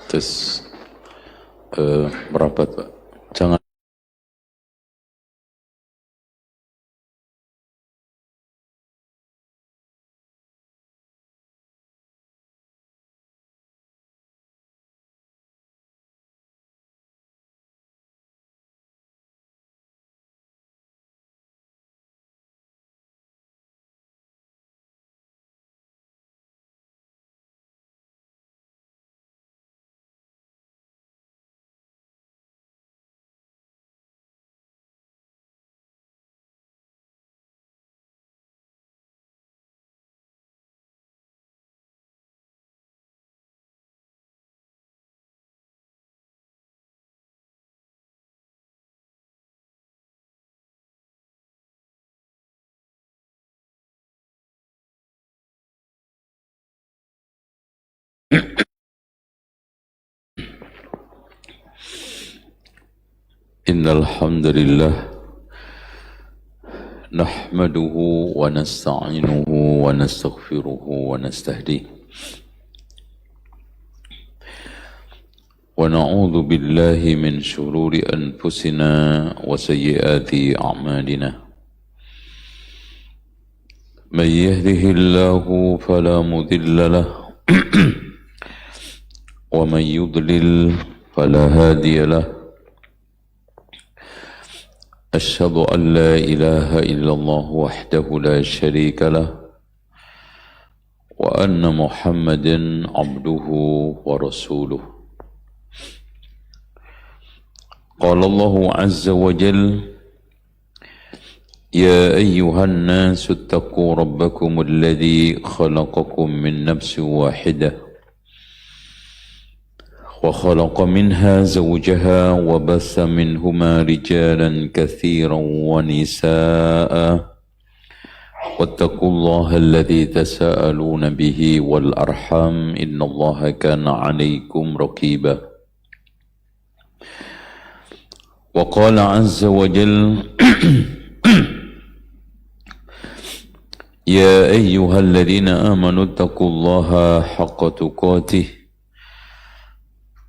Terus merapat Pak. Jangan. Innal hamdalillah nahmaduhu wa nasta'inuhu wa nastaghfiruhu wa nastahdihi wa na'udzu billahi min shururi anfusina wa sayyiati a'malina man yahdihillahu fala mudilla lahu wa man yudlil fala hadiya lahu أشهد أن لا إله إلا الله وحده لا شريك له وأن محمدا عبده ورسوله قال الله عز وجل يا أيها الناس اتقوا ربكم الذي خلقكم من نفس واحدة وخلق منها زوجها وبث منهما رجالا كثيرا ونساء واتقوا الله الذي تساءلون به والأرحام إن الله كان عليكم رقيبا وقال عز وجل يا أيها الذين آمنوا اتقوا الله حق تقاته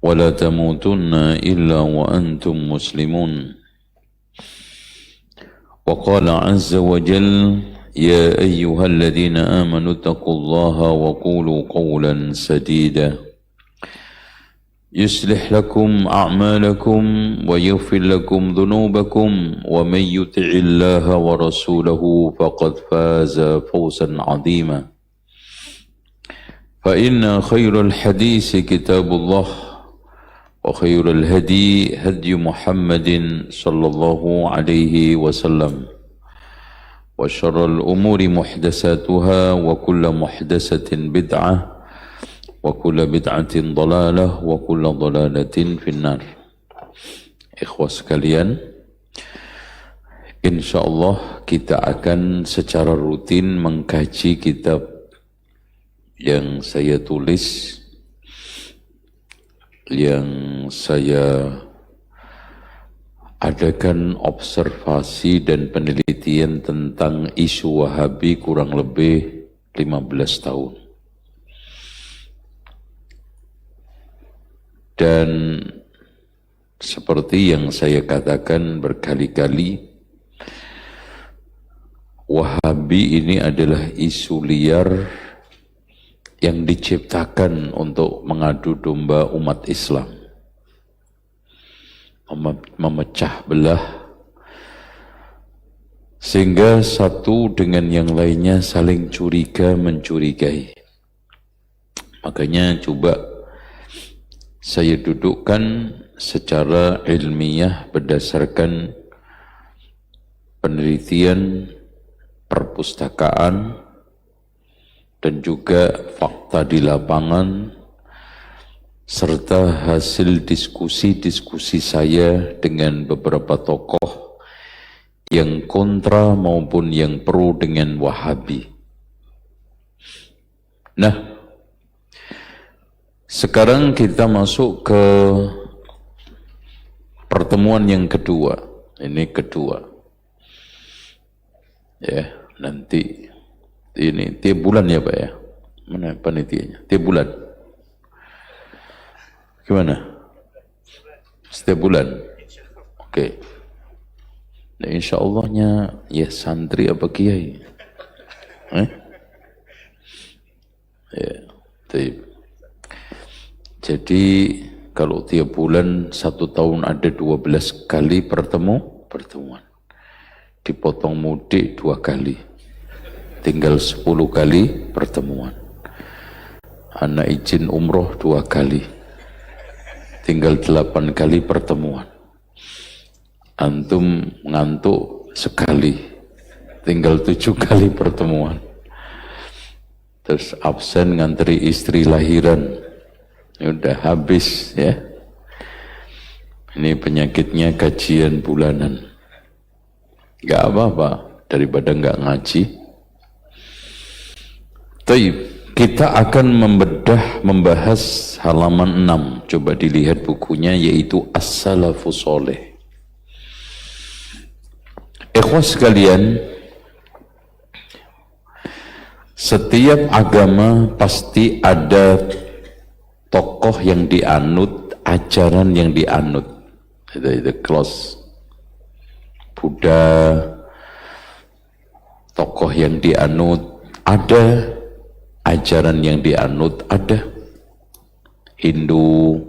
ولا تموتن إلا وأنتم مسلمون وقال عز وجل يا أيها الذين آمنوا اتقوا الله وقولوا قولا سديدا يصلح لكم أعمالكم ويغفر لكم ذنوبكم ومن يطع الله ورسوله فقد فاز فوزا عظيما فإن خير الحديث كتاب الله وخير الهدي هدي محمد صلى الله عليه وسلم وشر الأمور محدثاتها وكل محدثة بدعة وكل بدعة ضلالة وكل ضلالة في النار. Ikhwah sekalian, insyaallah kita akan secara rutin mengkaji kitab yang saya tulis, yang saya adakan observasi dan penelitian tentang isu Wahabi kurang lebih 15 tahun. Dan seperti yang saya katakan berkali-kali, Wahabi ini adalah isu liar yang diciptakan untuk mengadu domba umat Islam, memecah belah, sehingga satu dengan yang lainnya saling curiga mencurigai. Makanya coba saya dudukkan secara ilmiah berdasarkan penelitian perpustakaan dan juga fakta di lapangan, serta hasil diskusi-diskusi saya dengan beberapa tokoh yang kontra maupun yang pro dengan Wahabi. Nah, sekarang kita masuk ke pertemuan yang kedua. Ini kedua. Ya, nanti ini tiap bulan ya Pak ya? Mana panitianya? Tiap bulan. Gimana? Setiap bulan? Oke. Nah, insya Allahnya ya santri apa kiai? Ya, taib. Jadi kalau tiap bulan 1 tahun ada 12 kali pertemuan. Dipotong mudik 2 kali. Tinggal 10 kali pertemuan. Anak izin umroh 2 kali. Tinggal 8 kali pertemuan. Antum ngantuk sekali. Tinggal 7 kali pertemuan. Terus absen ngantri istri lahiran. Udah habis ya. Ini penyakitnya kajian bulanan. Gak apa-apa daripada gak ngaji. Taib, kita akan membahas halaman 6. Coba dilihat bukunya, yaitu As-Salafus Sholeh. Ikhwas sekalian, setiap agama pasti ada tokoh yang dianut, ajaran yang dianut. Itu close. Buddha, tokoh yang dianut ada, ajaran yang dianut ada. Hindu,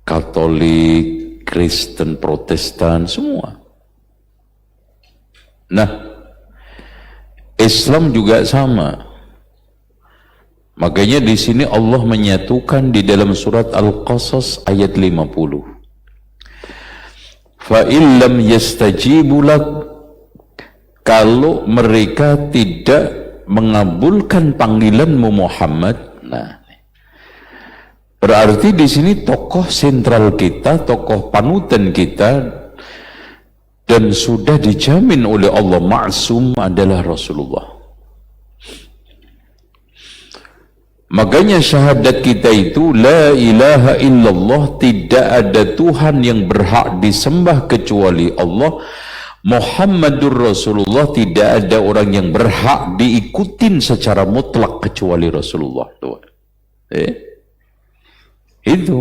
Katolik, Kristen, Protestan, semua. Nah, Islam juga sama. Makanya di sini Allah menyatukan di dalam surat Al-Qasas ayat 50. Fa illam yastajibu lak, kalau mereka tidak mengabulkan panggilanmu Muhammad. Nah, berarti di sini tokoh sentral kita, tokoh panutan kita, dan sudah dijamin oleh Allah ma'sum adalah Rasulullah. Makanya syahadat kita itu la ilaha illallah, tidak ada Tuhan yang berhak disembah kecuali Allah. Muhammadur Rasulullah, tidak ada orang yang berhak diikutin secara mutlak kecuali Rasulullah. Itu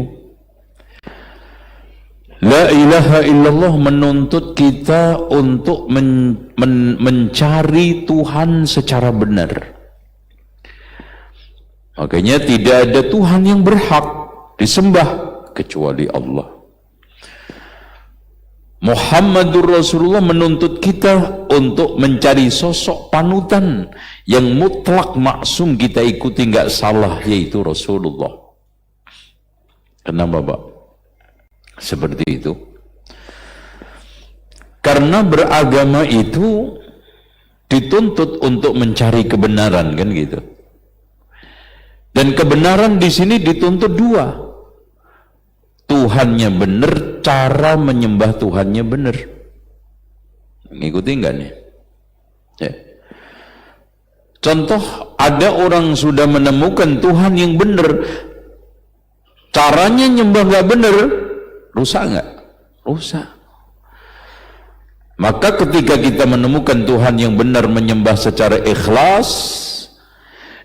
la ilaha illallah menuntut kita untuk mencari Tuhan secara benar. Makanya tidak ada Tuhan yang berhak disembah kecuali Allah. Muhammadur Rasulullah menuntut kita untuk mencari sosok panutan yang mutlak maksum kita ikuti, nggak salah, yaitu Rasulullah. Kenapa Pak? Seperti itu. Karena beragama itu dituntut untuk mencari kebenaran, kan gitu. Dan kebenaran di sini dituntut 2. Tuhannya benar, cara menyembah Tuhannya benar. Ngikuti enggak nih? Ya. Contoh, ada orang sudah menemukan Tuhan yang benar, caranya nyembah enggak benar, rusak enggak? Rusak. Maka ketika kita menemukan Tuhan yang benar, menyembah secara ikhlas,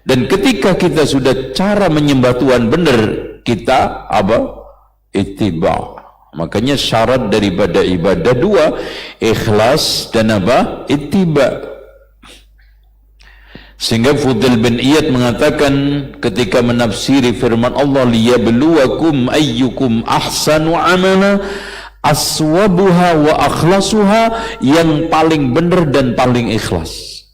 dan ketika kita sudah cara menyembah Tuhan benar, kita apa? Ittiba. Makanya syarat daripada ibadah 2, ikhlas dan apa? Ittiba. Sehingga Fudail bin Iyad mengatakan ketika menafsiri firman Allah, liyabluwakum ayyukum ahsanu amala, aswabuha wa akhlasuha, yang paling benar dan paling ikhlas.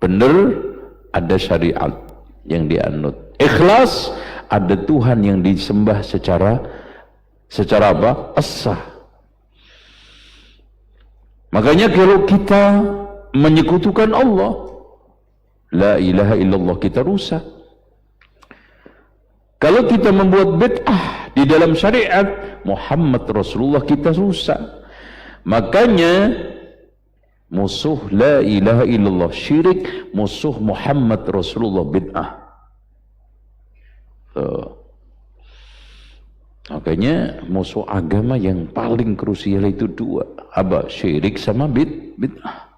Benar, ada syariat yang dianut. Ikhlas, ada Tuhan yang disembah secara apa? As-sah. Makanya kalau kita menyekutukan Allah, la ilaha illallah, kita rusak. Kalau kita membuat bid'ah di dalam syariat Muhammad Rasulullah, kita rusak. Makanya musuh la ilaha illallah syirik, musuh Muhammad Rasulullah bid'ah. Makanya musuh agama yang paling krusial itu 2, apa? Syirik sama bid'ah.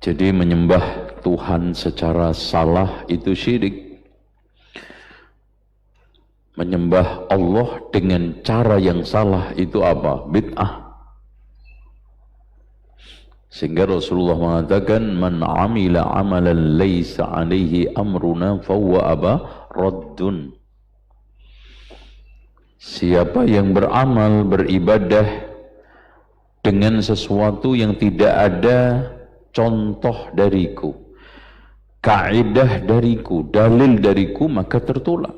Jadi menyembah Tuhan secara salah itu syirik. Menyembah Allah dengan cara yang salah itu apa? Bid'ah. Sehingga Rasulullah mengatakan, man amila amalan laysa alaihi amruna fahuwa aba raddun. Siapa yang beramal, beribadah dengan sesuatu yang tidak ada contoh dariku, kaidah dariku, dalil dariku, maka tertolak.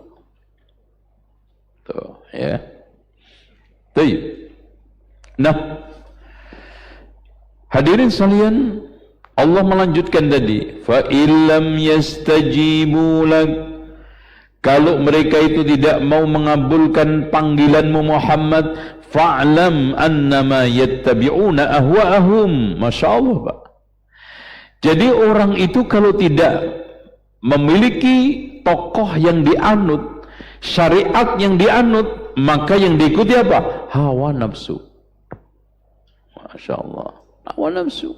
Tuh, ya. Baik. Nah, hadirin sekalian, Allah melanjutkan tadi, fa illam yastajibu lak, kalau mereka itu tidak mau mengabulkan panggilanmu Muhammad, fa'lam annama yattabi'una ahwa'ahum. Masya Allah, Pak. Jadi orang itu kalau tidak memiliki tokoh yang dianut, syariat yang dianut, maka yang diikuti apa? Hawa nafsu. Masya Allah, hawa nafsu.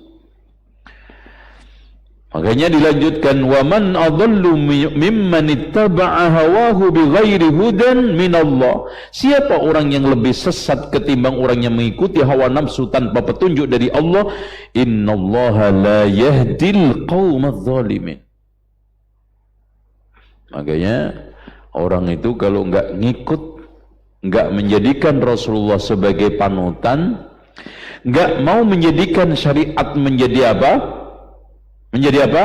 Makanya dilanjutkan, wa man adallu mimman ittaba'a hawahu bighairi hudan min Allah. Siapa orang yang lebih sesat ketimbang orang yang mengikuti hawa nafsu tanpa petunjuk dari Allah? Innallaha la yahdil qaumadz zalimin. Makanya orang itu kalau enggak ngikut, enggak menjadikan Rasulullah sebagai panutan, enggak mau menjadikan syariat menjadi apa? Menjadi apa?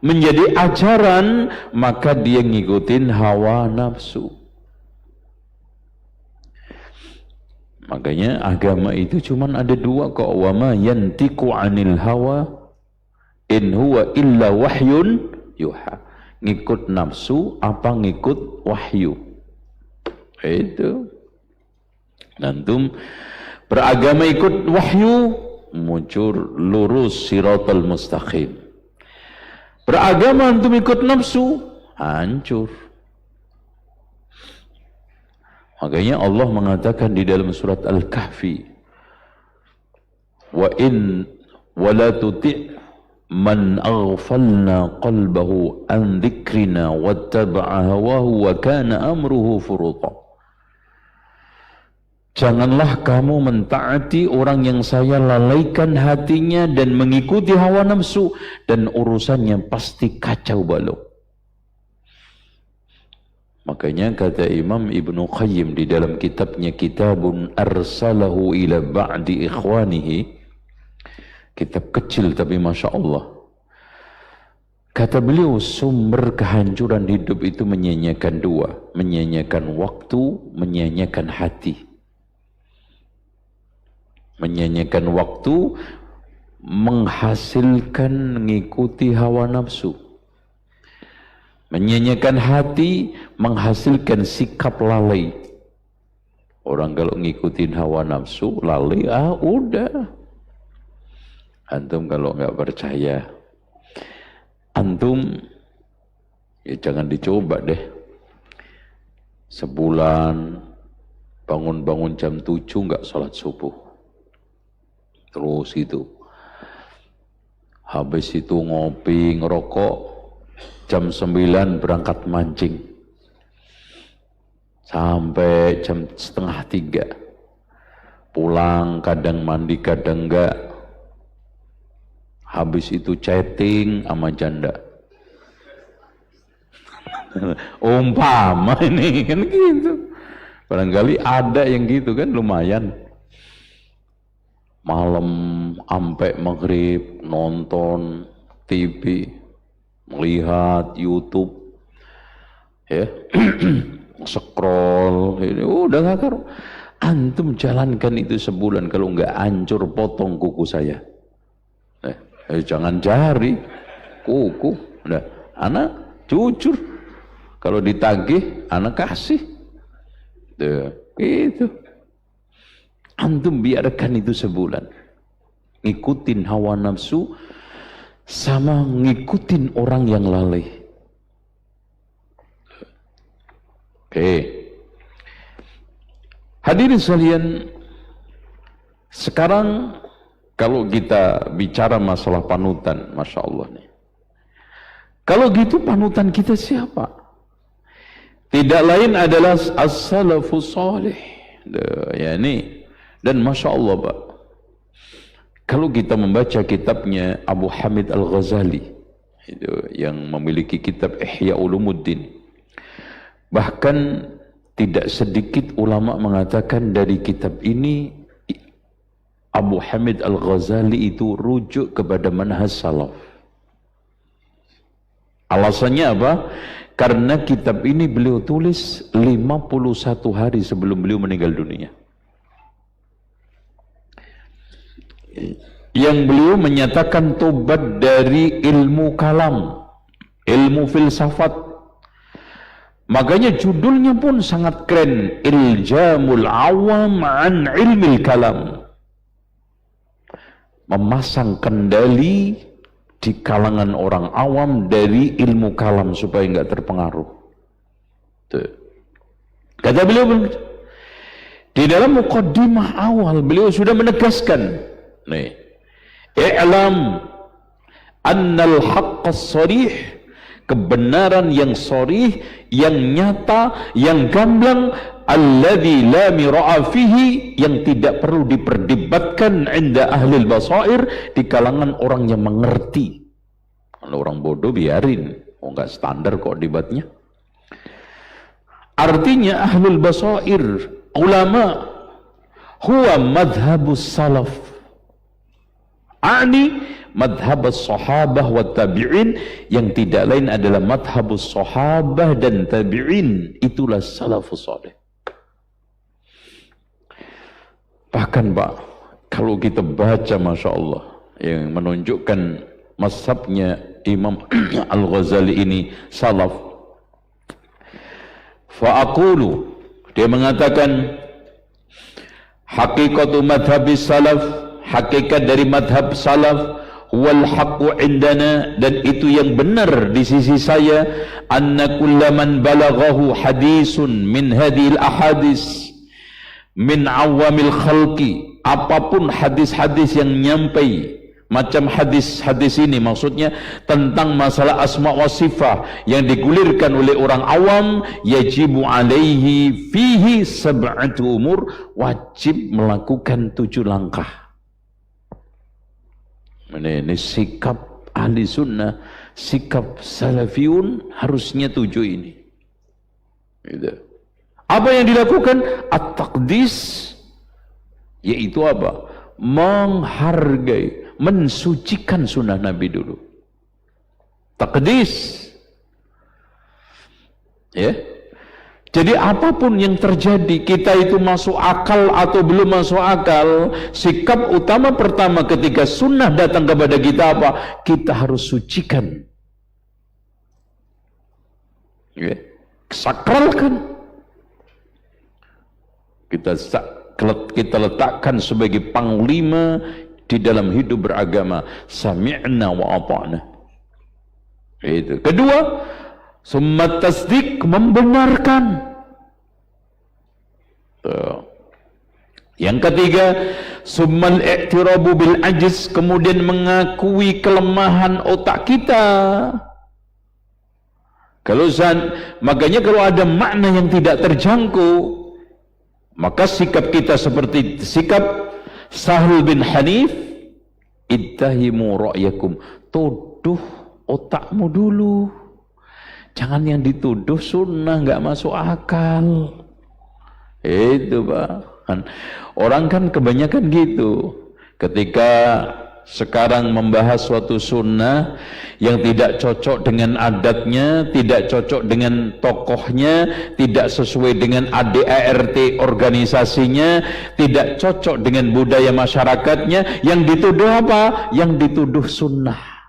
Menjadi ajaran, maka dia ngikutin hawa nafsu. Makanya agama itu cuman ada dua kok. Wa ma yantiqu 'anil hawa in huwa illa wahyun yuha. Ngikut nafsu apa ngikut wahyu. Itu. Nantum beragama ikut wahyu, muncul lurus siratal mustaqim. Beragama antum ikut nafsu, hancur. Makanya Allah mengatakan di dalam surat Al-Kahfi, wa in wala tuti' man aghfalna qalbahu an dzikrina wattaba'a hawahu wa kana amruhu furuta. Janganlah kamu mentaati orang yang saya lalaikan hatinya dan mengikuti hawa nafsu, dan urusannya pasti kacau balau. Makanya kata Imam Ibnu Qayyim di dalam kitabnya Kitabun Arsalahu ila ba'di ikhwanihi, kitab kecil tapi Masya Allah, kata beliau, sumber kehancuran hidup itu menyanyiakan dua, menyanyiakan waktu, menyanyiakan hati. Menyanyikan waktu menghasilkan mengikuti hawa nafsu. Menyanyikan hati menghasilkan sikap lalai. Orang kalau ngikutin hawa nafsu lalai, udah. Antum kalau nggak percaya, antum ya jangan dicoba deh. Sebulan bangun-bangun jam 7 nggak sholat subuh. Terus gitu. Habis itu ngopi, ngerokok, jam 9 berangkat mancing. Sampai jam 2:30. Pulang, kadang mandi, kadang enggak. Habis itu chatting sama janda. Umpama ini kan gitu. Barangkali ada yang gitu kan, lumayan. Malam sampai maghrib nonton TV, melihat YouTube, ya, scroll, udah nggak karu. Antum jalankan itu sebulan, kalau nggak hancur potong kuku saya. Jangan cari kuku, udah. Anak jujur, kalau ditagih, anak kasih, itu. Antum biarkan itu sebulan. Ngikutin hawa nafsu sama ngikutin orang yang lalai. Oke. Hadirin sekalian, sekarang Kalau kita bicara masalah panutan, Masya Allah nih. Kalau gitu panutan kita siapa? Tidak lain adalah as-salafus salih. Ya ini. Dan Masya Allah Pak, kalau kita membaca kitabnya Abu Hamid Al-Ghazali, itu yang memiliki kitab Ihya Ulumuddin, bahkan tidak sedikit ulama mengatakan dari kitab ini Abu Hamid Al-Ghazali itu rujuk kepada manhaj salaf. Alasannya apa? Karena kitab ini beliau tulis 51 hari sebelum beliau meninggal dunia. Yang beliau menyatakan tobat dari ilmu kalam, ilmu filsafat. Makanya judulnya pun sangat keren, Iljamul Awam an Ilmil Kalam. Memasang kendali di kalangan orang awam dari ilmu kalam supaya enggak terpengaruh. Tuh. Kata beliau di dalam muqaddimah awal beliau sudah menegaskan, nih, i'lam annal haqqas sharih, kebenaran yang sharih, yang nyata, yang gamblang, alladzi la mira'a fihi, yang tidak perlu diperdebatkan inda ahlil basair, di kalangan orang yang mengerti. Kalau orang bodoh biarin, enggak standar kok debatnya. Artinya ahlul basair, ulama, huwa madhabus salaf, madhabus sahabah wa tabi'in, yang tidak lain adalah madhabus sahabah dan tabi'in. Itulah salafus salih. Bahkan Pak, kalau kita baca Masya Allah yang menunjukkan mazhabnya Imam Al-Ghazali ini salaf, fa'aqulu, dia mengatakan haqiqatu madhabis salaf, hakikat dari madhab salaf, wal haqqu indana, dan itu yang benar di sisi saya, anna kullaman balaghahu hadisun min hadhil ahadis min awamil khalqi, apapun hadis-hadis yang nyampai, macam hadis-hadis ini maksudnya tentang masalah asma wa sifah yang digulirkan oleh orang awam, yajibu alaihi fihi sab'atu umur, wajib melakukan 7 langkah. Ini sikap ahli sunnah, sikap salafiyun harusnya 7 ini. Gitu. Apa yang dilakukan? At-taqdis, yaitu apa? Menghargai, mensucikan sunnah Nabi dulu. Taqdis. Ya. Jadi apapun yang terjadi, kita itu masuk akal atau belum masuk akal, sikap utama pertama ketika sunnah datang kepada kita apa? Kita harus sucikan. Ya. Sakralkan. Kita letakkan sebagai panglima di dalam hidup beragama. Sami'na wa ata'na. Itu. Kedua, summa tasdik, membenarkan. Tuh. Yang ketiga, summal i'tirabu bil ajiz, kemudian mengakui kelemahan otak kita. Makanya kalau ada makna yang tidak terjangkau, maka sikap kita seperti sikap Sahal bin Hanif, ittahimu ra'yakum, tuduh otakmu dulu, jangan yang dituduh sunnah nggak masuk akal. Itu Pak, orang kan kebanyakan gitu, ketika sekarang membahas suatu sunnah yang tidak cocok dengan adatnya, tidak cocok dengan tokohnya, tidak sesuai dengan ADART organisasinya, tidak cocok dengan budaya masyarakatnya, yang dituduh apa? Yang dituduh sunnah,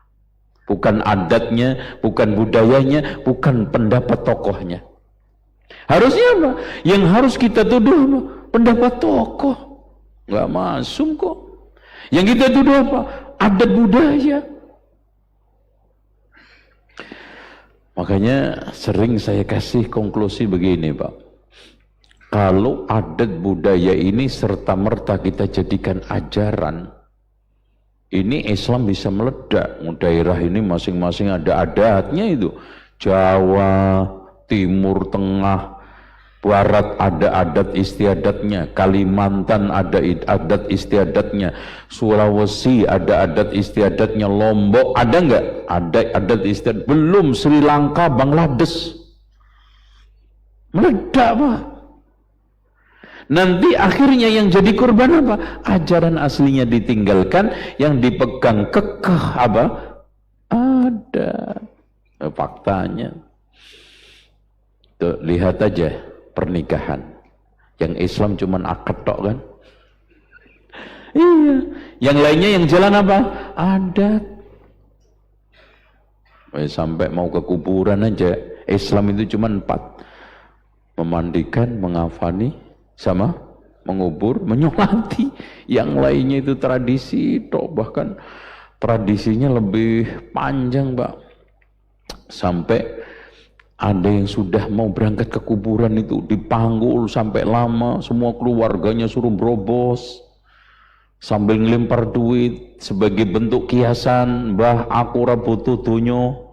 bukan adatnya, bukan budayanya, bukan pendapat tokohnya. Harusnya apa? Yang harus kita tuduh apa? Pendapat tokoh, nggak masuk kok. Yang kita tuduh apa? Adat budaya. Makanya sering saya kasih konklusi begini Pak, kalau adat budaya ini serta-merta kita jadikan ajaran, ini Islam bisa meledak. Daerah ini masing-masing ada adatnya itu. Jawa, Timur, Tengah, Barat ada adat istiadatnya, Kalimantan ada adat istiadatnya, Sulawesi ada adat istiadatnya, Lombok ada nggak? Ada adat istiadat. Belum Sri Lanka, Bangladesh. Meledak Pak. Nanti akhirnya yang jadi korban apa? Ajaran aslinya ditinggalkan, yang dipegang kekeh apa? Ada. Faktanya. Tuh, lihat aja pernikahan yang Islam cuman akad tok kan, iya, yang lainnya yang jalan apa? Adat. Sampai mau ke kuburan aja Islam itu cuman 4: memandikan, mengafani, sama mengubur, menyolati. Yang lainnya itu tradisi tok, bahkan tradisinya lebih panjang Pak, sampai ada yang sudah mau berangkat ke kuburan itu dipanggul sampai lama, semua keluarganya suruh berobos sambil ngelempar duit sebagai bentuk kiasan, "Mbah aku ora butuh dunyo."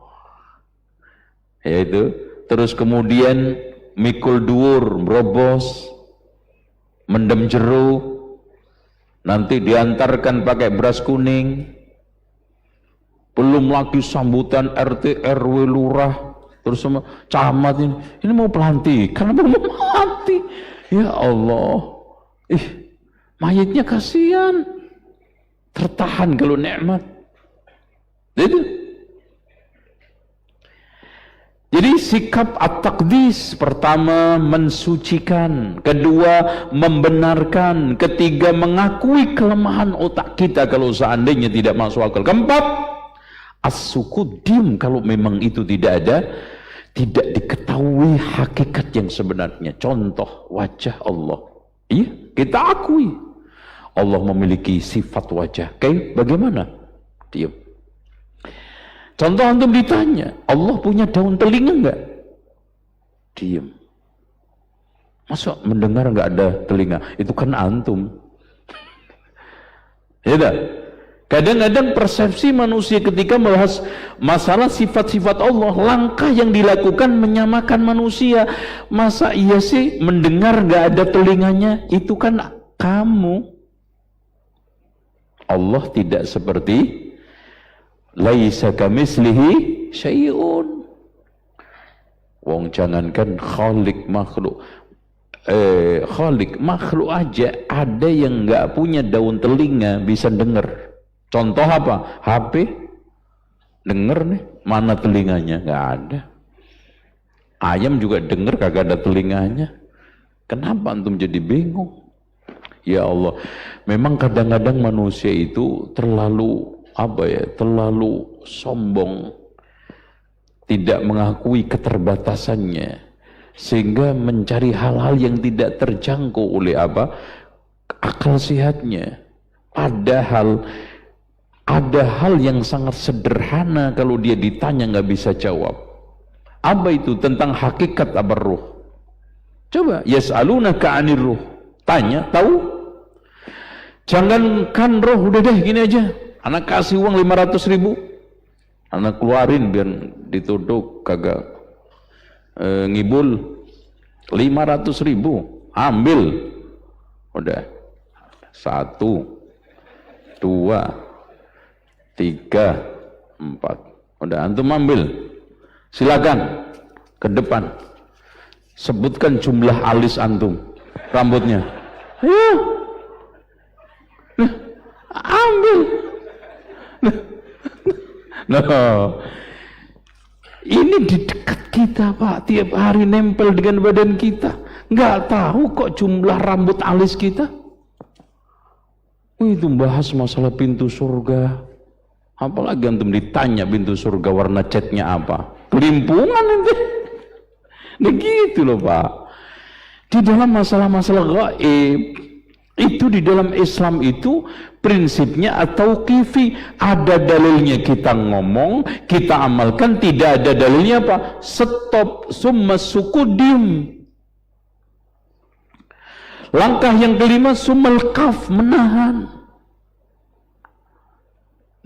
Yaitu, terus kemudian mikul dhuwur, berobos, mendem jero, nanti diantarkan pakai beras kuning. Belum lagi sambutan RT, RW, lurah, terus sama camat ini mau pelantikan apa mau mati? Ya Allah, mayatnya kasihan, tertahan kalau nikmat. Jadi sikap at-taqdis, pertama mensucikan, kedua membenarkan, ketiga mengakui kelemahan otak kita kalau seandainya tidak masuk akal, keempat as-sukut, diam kalau memang itu tidak ada, tidak diketahui hakikat yang sebenarnya. Contoh wajah Allah, iya kita akui Allah memiliki sifat wajah, kayak bagaimana? Diam. Contoh antum ditanya, Allah punya daun telinga enggak? Diam. Masa mendengar enggak ada telinga? Itu kan antum. Ya dah. Kadang-kadang persepsi manusia ketika membahas masalah sifat-sifat Allah, langkah yang dilakukan menyamakan manusia. Masa iya sih mendengar gak ada telinganya? Itu kan kamu. Allah tidak seperti laisa kamitslihi syai'un. Wong jangankan khalik makhluk, khalik makhluk aja ada yang gak punya daun telinga bisa dengar. Contoh apa? HP, denger nih, mana telinganya? Nggak ada. Ayam juga denger, kagak ada telinganya. Kenapa antum jadi bingung? Ya Allah, memang kadang-kadang manusia itu terlalu terlalu sombong, tidak mengakui keterbatasannya, sehingga mencari hal-hal yang tidak terjangkau oleh akal sehatnya. Padahal ada hal yang sangat sederhana kalau dia ditanya nggak bisa jawab. Apa itu? Tentang hakikat ruh. Coba, yas'alunaka 'anir ruh. Tanya, tahu? Jangankan roh, udah deh gini aja. Anak kasih uang 500.000, anak keluarin biar dituduh kagak ngibul. 500.000, ambil. Udah. 1, 2, 3, 4. Udah antum ambil. Silakan ke depan. Sebutkan jumlah alis antum, rambutnya. Ayo. Nah, ambil. Nah, ini di dekat kita Pak, tiap hari nempel dengan badan kita. Nggak tahu kok jumlah rambut alis kita. Itu bahas masalah pintu surga. Apalagi antum ditanya pintu surga warna catnya apa? Kelimpungan itu. Nah gitu loh Pak. Di dalam masalah-masalah gaib itu, di dalam Islam itu prinsipnya atau kifi, ada dalilnya kita ngomong, kita amalkan, tidak ada dalilnya apa? Stop, summa sukudim. Langkah yang kelima, summal kaf, menahan.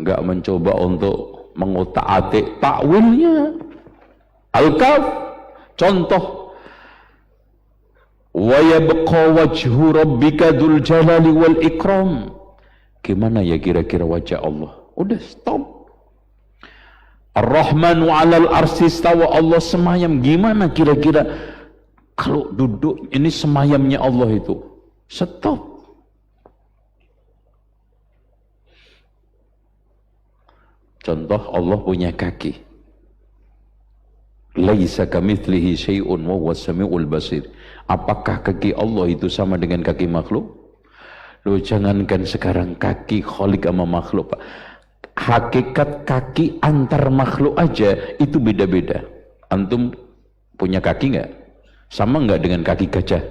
enggak mencoba untuk mengotak-atik takwilnya. Al-Kahf contoh, wa yabqa wajhu rabbika dzul jalali wal ikram. Gimana ya kira-kira wajah Allah? Udah stop. Ar-Rahmanu 'alal arsy istawa, Allah semayam. Gimana kira-kira kalau duduk ini semayamnya Allah itu? Stop. Contoh, Allah punya kaki. Laisa kamitslihi syai'un wa huwas samiul basir. Apakah kaki Allah itu sama dengan kaki makhluk? Loh, jangankan sekarang kaki khalik sama makhluk, Pak. Hakikat kaki antar makhluk aja itu beda-beda. Antum punya kaki nggak? Sama nggak dengan kaki gajah?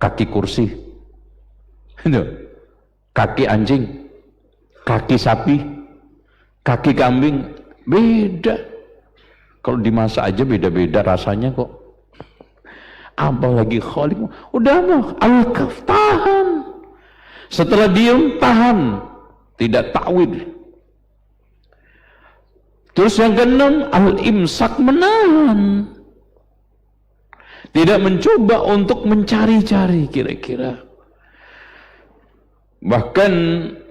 Kaki kursi? Itu. Kaki anjing? Kaki sapi? Kaki kambing? Beda. Kalau dimasak aja beda-beda rasanya kok. Apalagi khalik. Udah mah Al-Kahf tahan. Setelah diem tahan. Tidak takwil. Terus yang keenam, al-imsak, menahan. Tidak mencoba untuk mencari-cari kira-kira. Bahkan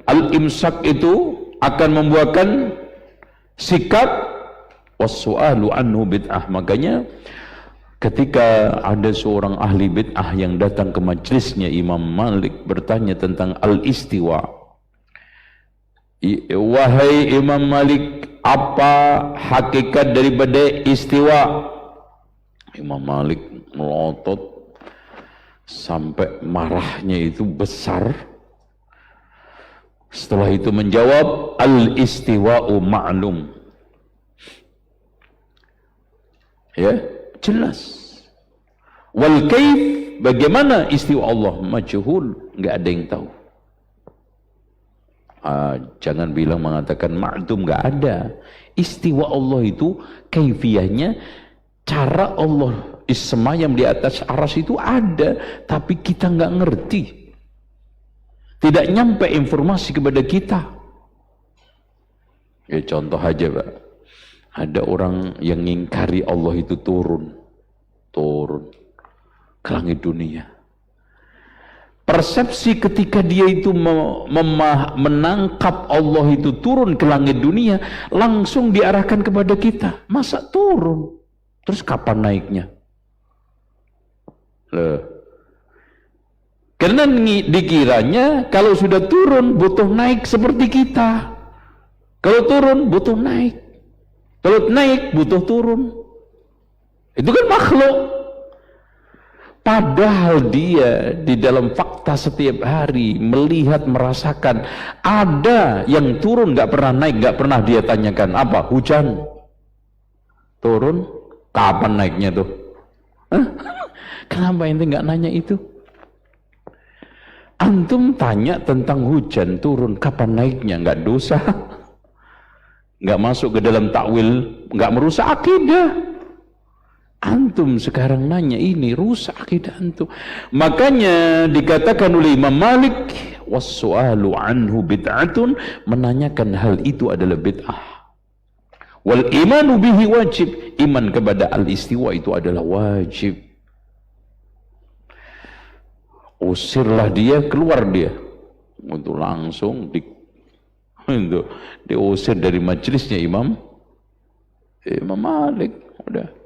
al-imsak itu akan membuahkan sikap was-su'alu anhu bid'ah. Makanya ketika ada seorang ahli bid'ah yang datang ke majelisnya Imam Malik bertanya tentang al-istiwa. Wahai Imam Malik, apa hakikat daripada istiwa? Imam Malik melotot sampai marahnya itu besar. Setelah itu menjawab, al-istiwa'u ma'lum. Ya, jelas. Wal kaif, bagaimana istiwa Allah? Majhul, enggak ada yang tahu. Jangan bilang mengatakan ma'dum, enggak ada. Istiwa Allah itu kaifiyahnya, cara Allah semayam di atas arsy itu ada, tapi kita enggak ngerti. Tidak nyampe informasi kepada kita. Ya contoh aja, Pak. Ada orang yang ngingkari Allah itu turun ke langit dunia. Persepsi ketika dia itu menangkap Allah itu turun ke langit dunia, langsung diarahkan kepada kita. Masa turun? Terus kapan naiknya? Karena dikiranya kalau sudah turun butuh naik seperti kita. Kalau turun butuh naik. Kalau naik butuh turun. Itu kan makhluk. Padahal dia di dalam fakta setiap hari melihat, merasakan ada yang turun nggak pernah naik, nggak pernah dia tanyakan apa? Hujan turun, kapan naiknya tuh? Hah? Kenapa ente nggak nanya itu? Antum tanya tentang hujan turun, kapan naiknya? Nggak dosa, nggak masuk ke dalam takwil, nggak merusak akidah. Antum sekarang nanya ini rusak akidah antum. Makanya dikatakan oleh Imam Malik, was-su'alu anhu bid'atun, menanyakan hal itu adalah bid'ah. Wal imanu bihi wajib, iman kepada al-istiwa itu adalah wajib. Usirlah dia, keluar dia. Untuk langsung diusir dari majelisnya Imam Malik. Udah.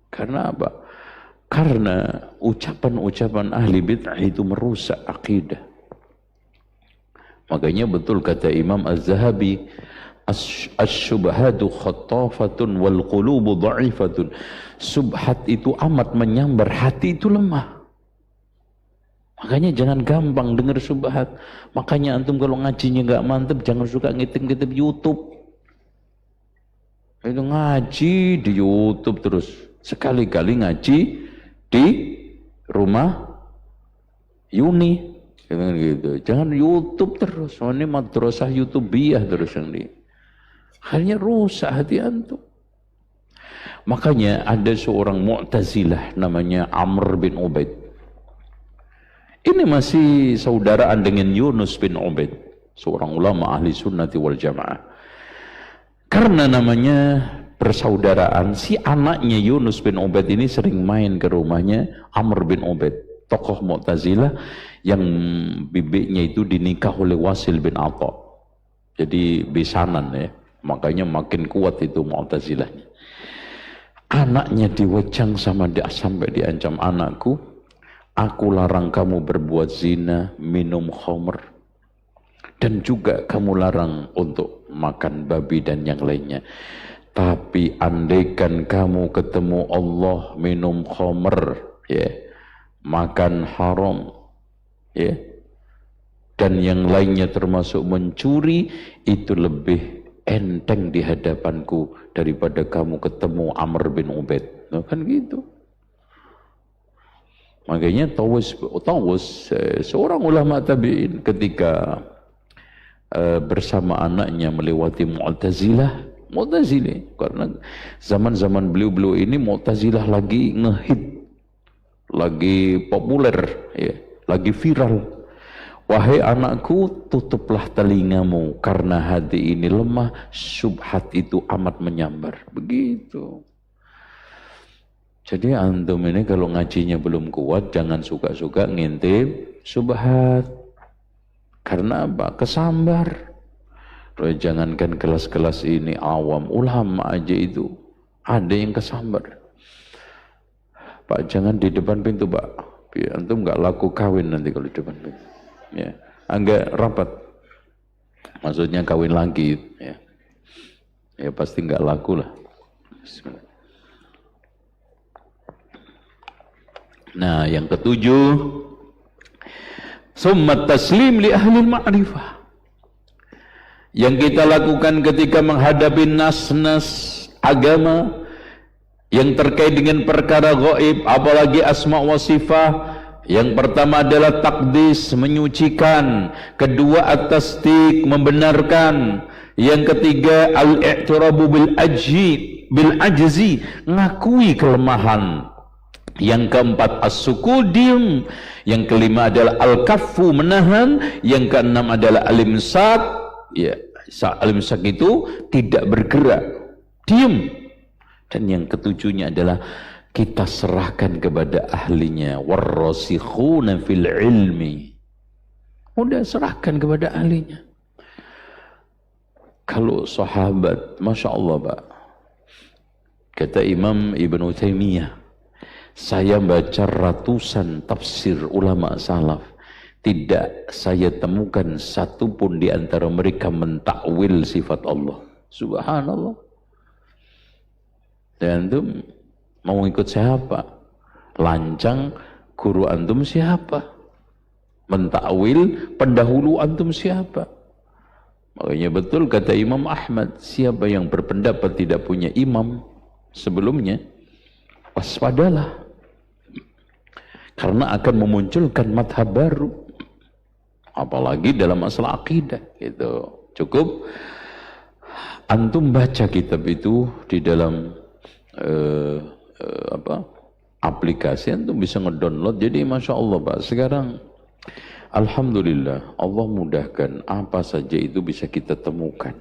Karena apa? Karena ucapan-ucapan ahli bid'ah itu merusak akidah. Makanya betul kata Imam Az-Zahabi, asy-syubhatu khattafatun wal qulubu dha'ifatun. Subhat itu amat menyambar, hati itu lemah. Makanya jangan gampang dengar subhat. Makanya antum kalau ngajinya enggak mantep, jangan suka ngitip-ngitip YouTube. Itu ngaji di YouTube terus. Sekali-kali ngaji di rumah Yuni, gitu. Jangan YouTube terus. Ini madrasah YouTubiah terus yang di. Akhirnya rusak hati antum. Makanya ada seorang Mu'tazilah namanya Amr bin Ubaid. Ini masih saudaraan dengan Yunus bin Ubaid. seorang ulama ahli sunnati wal jamaah. Karena namanya persaudaraan, si anaknya Yunus bin Ubaid ini sering main ke rumahnya Amr bin Ubaid, tokoh Mu'tazilah yang bibiknya itu dinikah oleh Wasil bin Atha. Jadi besanan ya, makanya makin kuat itu Mu'tazilahnya. Anaknya diwejang sama dia sampai diancam, anakku, aku larang kamu berbuat zina, minum khamr, dan juga kamu larang untuk makan babi dan yang lainnya. Tapi andaikan kamu ketemu Allah, minum khamr, ya, makan haram, ya, dan yang lainnya termasuk mencuri, itu lebih enteng di hadapanku daripada kamu ketemu Amr bin Ubaid. Nah, kan gitu. Makanya Tawus seorang ulama tabi'in ketika bersama anaknya melewati Mu'tazilah, karena zaman-zaman beliau ini Mu'tazilah lagi ngehit, lagi populer, ya, lagi viral. Wahai anakku, tutuplah telingamu karena hati ini lemah, syubhat itu amat menyambar. Begitu. Jadi antum ini kalau ngajinya belum kuat, jangan suka-suka ngintip syubhat. Karena apa? Kesambar. Jangankan kelas-kelas ini awam, ulama aja itu ada yang kesambar. Pak, jangan di depan pintu, Pak. Biar antum nggak laku kawin nanti kalau di depan pintu. Ya, agak rapat. Maksudnya kawin lagi, ya. Ya pasti nggak laku lah. Bismillah. Nah, yang ketujuh, summat taslim li ahli ma'rifah. Yang kita lakukan ketika menghadapi nas-nas agama yang terkait dengan perkara gaib, apalagi asma wa sifat. Yang pertama adalah takdis, menyucikan. Kedua at-tasdiq, membenarkan. Yang ketiga al-i'tirabu bil ajzi, ngakui kelemahan. Yang keempat as-sukut, diam. Yang kelima adalah al-kaffu, menahan. Yang keenam adalah al-imsak. Ya, al-imsak itu tidak bergerak, diam. Dan yang ketujuhnya adalah kita serahkan kepada ahlinya. Warrasikhuna fil ilmi. Udah serahkan kepada ahlinya. Kalau sahabat, Masya Allah Pak, kata Imam Ibn Taimiyah, saya baca ratusan tafsir ulama salaf, tidak saya temukan satupun di antara mereka mentakwil sifat Allah. Subhanallah. Dan itu mau ikut siapa? Lancang guru antum siapa? Mentakwil pendahulu antum siapa? Makanya betul kata Imam Ahmad, siapa yang berpendapat tidak punya imam sebelumnya, waspadalah. Karena akan memunculkan madhab baru. Apalagi dalam masalah akidah. Gitu. Cukup antum baca kitab itu di dalam aplikasi, antum bisa ngedownload. Jadi Masya Allah Pak, sekarang alhamdulillah Allah mudahkan, apa saja itu bisa kita temukan,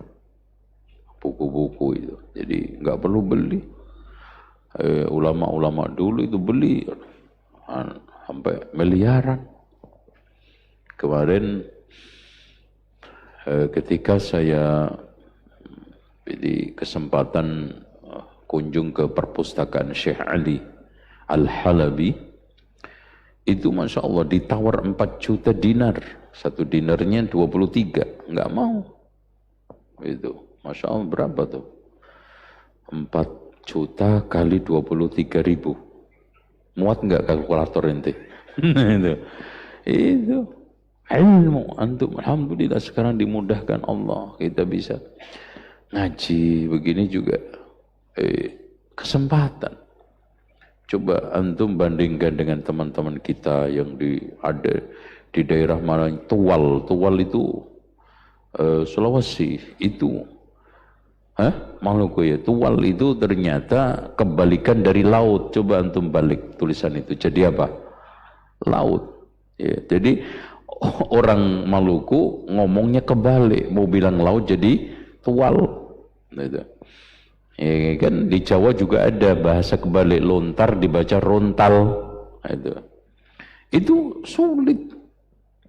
buku-buku itu. Jadi nggak perlu beli. Ulama-ulama dulu itu beli sampai miliaran. Kemarin ketika saya di kesempatan kunjung ke perpustakaan Syekh Ali Al-Halabi, itu Masya Allah ditawar 4 juta dinar, 1 dinarnya 23, nggak mau. Itu Masya Allah berapa tuh? 4 juta kali 23.000, muat nggak kalkulator ente? itu ilmu antum. Alhamdulillah sekarang dimudahkan Allah, kita bisa ngaji begini juga. Kesempatan. Coba antum bandingkan dengan teman-teman kita yang ada di daerah mana, Tuwal itu Sulawesi itu, Maluku ya. Tuwal itu ternyata kebalikan dari laut. Coba antum balik tulisan itu jadi apa? Laut. Ya, jadi orang Maluku ngomongnya kebalik, mau bilang laut jadi tual. Gitu. Ya kan di Jawa juga ada bahasa kebalik, lontar dibaca rontal. Itu sulit.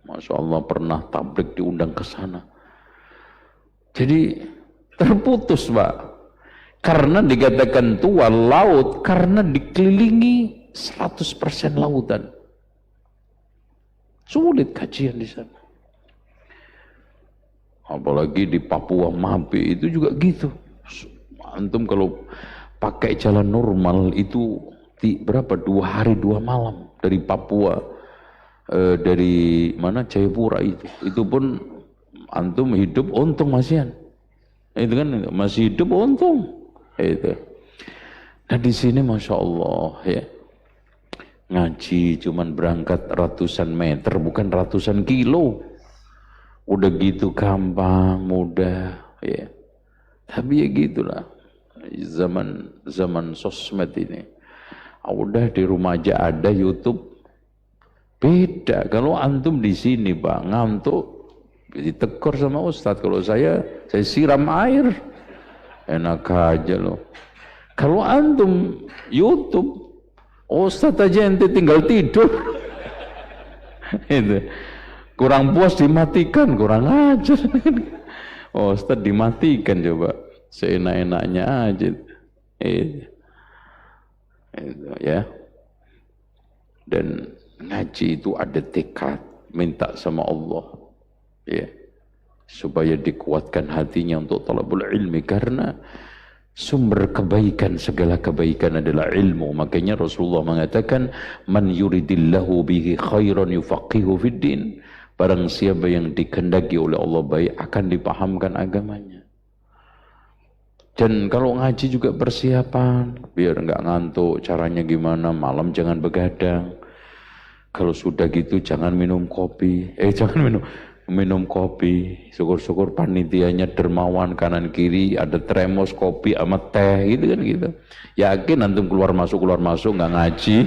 Masya Allah, pernah tablik diundang ke sana. Jadi terputus, Pak. Karena dikatakan tual laut, karena dikelilingi 100% lautan. Sulit kajian di sana. Apalagi di Papua Mabe itu juga gitu. Antum kalau pakai jalan normal itu berapa? 2 hari 2 malam dari Papua, dari mana, Jayapura itu pun antum hidup untung masihan. Itu kan masih hidup untung. Itu. Nah di sini Masya Allah ya, ngaji cuman berangkat ratusan meter, bukan ratusan kilo. Udah gitu gampang, mudah ya. Tapi ya gitulah zaman sosmed ini. Udah di rumah aja ada YouTube. Beda kalau antum di sini Pak, ngantuk ditegur sama Ustadz. Kalau saya siram air, enak aja loh. Kalau antum YouTube, Ustadz aja ente tinggal tidur. Itu kurang puas dimatikan, kurang ajar. Ustadz dimatikan coba, seenak-enaknya aja. Itu ya. Dan ngaji itu ada tekad, minta sama Allah ya, supaya dikuatkan hatinya untuk talabul ilmi, karena sumber kebaikan, segala kebaikan adalah ilmu. Makanya Rasulullah mengatakan, man yuridillahu bihi khairan yufaqihu fid din. Barang siapa yang dikehendaki oleh Allah baik, akan dipahamkan agamanya. Dan kalau ngaji juga persiapan, biar enggak ngantuk. Caranya gimana? Malam jangan begadang. Kalau sudah gitu jangan minum kopi. Jangan minum kopi. Syukur-syukur panitianya dermawan, kanan kiri ada termos kopi sama teh gitu kan gitu. Yakin antum keluar masuk nggak ngaji.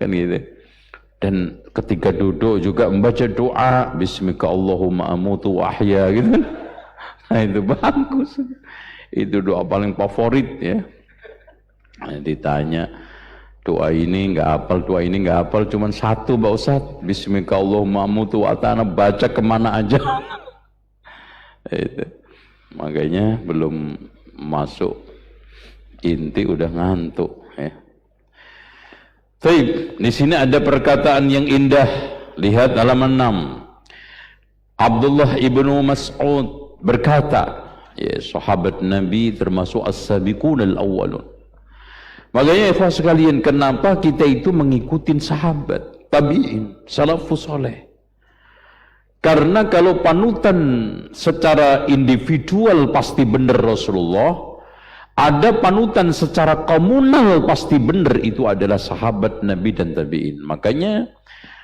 Kan gitu. Dan ketika duduk juga membaca doa, bismika Allahumma amutu wa ahya gitu kan. Nah itu bagus. Itu doa paling favorit ya. Nah, ditanya doa ini nggak hafal, cuman satu Pak Ustadz, bismika Allahumma amutu wa ta'ala, baca kemana aja. Itu. Makanya belum masuk inti udah ngantuk ya. Baik, di sini ada perkataan yang indah. Lihat halaman 6. Abdullah ibnu Mas'ud berkata, ya, sahabat Nabi termasuk as-sabiqun al-awwalun. Makanya ikhwah sekalian, kenapa kita itu mengikuti sahabat tabi'in, salafus saleh? Karena kalau panutan secara individual pasti benar Rasulullah, ada panutan secara komunal pasti benar, itu adalah sahabat Nabi dan tabi'in. Makanya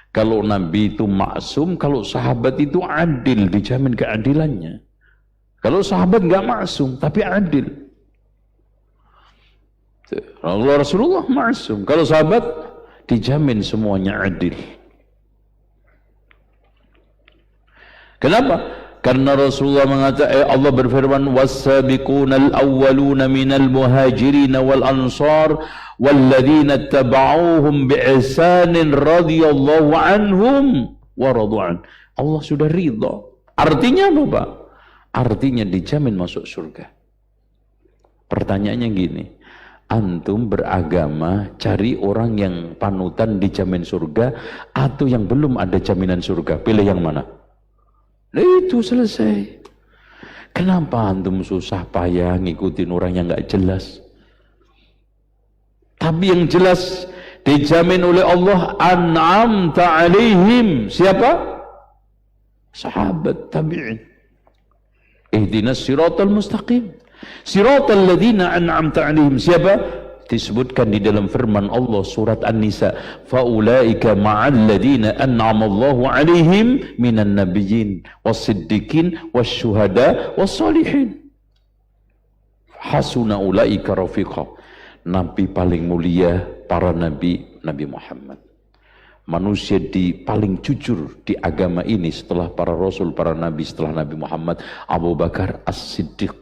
kalau Nabi itu maksum, kalau sahabat itu adil, dijamin keadilannya. Kalau sahabat nggak maksum tapi adil. Allah Rasulullah maksum, kalau sahabat dijamin semuanya adil. Kenapa? Karena Rasulullah mengatakan, Allah berfirman, was-sabiqunal awwaluna minal muhajirin wal ansar walladzina tabauhum biihsanin radhiyallahu anhum wa radu'an. Allah sudah ridha. Artinya apa, Pak? Artinya dijamin masuk surga. Pertanyaannya gini, antum beragama cari orang yang panutan dijamin surga atau yang belum ada jaminan surga? Pilih yang mana? Itu selesai. Kenapa antum susah payah ngikutin orang yang nggak jelas? Tapi yang jelas dijamin oleh Allah, an'amta alaihim. Siapa? Sahabat tabi'in. Ihdinas siratal mustaqim, siratal ladzina an'amta alaihim. Siapa? Disebutkan di dalam firman Allah surat An-Nisa, faulaika ma'al ladzina an'ama Allahu alaihim minan nabiyyin was-siddiqin wasyuhada was-shalihin hasuna ulaika rafiqa. Nabi paling mulia para nabi, Nabi Muhammad. manusia paling jujur di agama ini setelah para rasul, para nabi, setelah Nabi Muhammad, Abu Bakar As-Siddiq.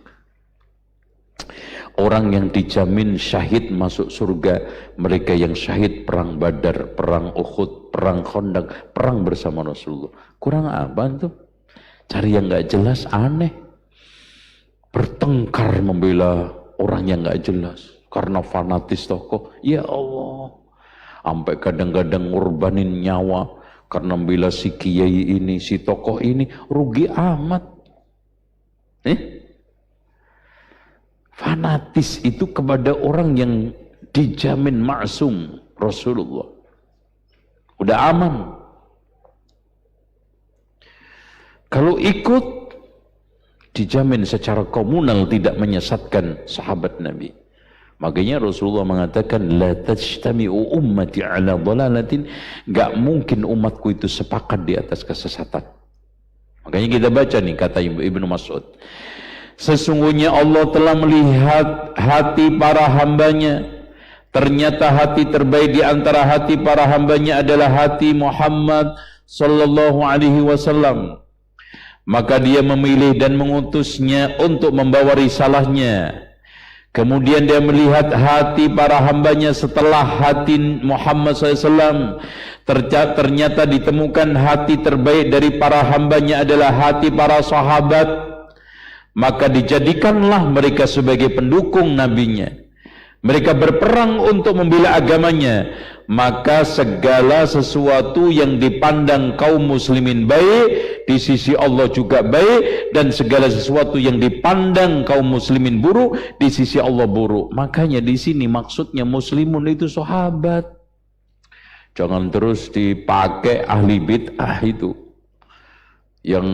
Orang yang dijamin syahid masuk surga, mereka yang syahid perang Badar, perang Uhud, perang Khandaq, perang bersama Rasulullah. Kurang apa tuh? Cari yang nggak jelas, aneh. Bertengkar membela orang yang nggak jelas karena fanatis tokoh. Ya Allah, sampai kadang-kadang ngorbanin nyawa karena membela si kiai ini, si tokoh ini, rugi amat. Fanatis itu kepada orang yang dijamin maksum Rasulullah. Udah aman. Kalau ikut, dijamin secara komunal tidak menyesatkan sahabat Nabi. Makanya Rasulullah mengatakan, la tajtami'u ummati ala dhalalatin, gak mungkin umatku itu sepakat di atas kesesatan. Makanya kita baca nih kata Ibnu Mas'ud, sesungguhnya Allah telah melihat hati para hambanya. Ternyata hati terbaik di antara hati para hambanya adalah hati Muhammad sallallahu alaihi wasallam. Maka dia memilih dan mengutusnya untuk membawa risalahnya. Kemudian dia melihat hati para hambanya setelah hati Muhammad SAW. Ternyata ditemukan hati terbaik dari para hambanya adalah hati para sahabat. Maka dijadikanlah mereka sebagai pendukung nabinya. Mereka berperang untuk membela agamanya. Maka segala sesuatu yang dipandang kaum muslimin baik, di sisi Allah juga baik, dan segala sesuatu yang dipandang kaum muslimin buruk, di sisi Allah buruk. Makanya di sini maksudnya muslimun itu sahabat. Jangan terus dipakai ahli bid'ah itu, yang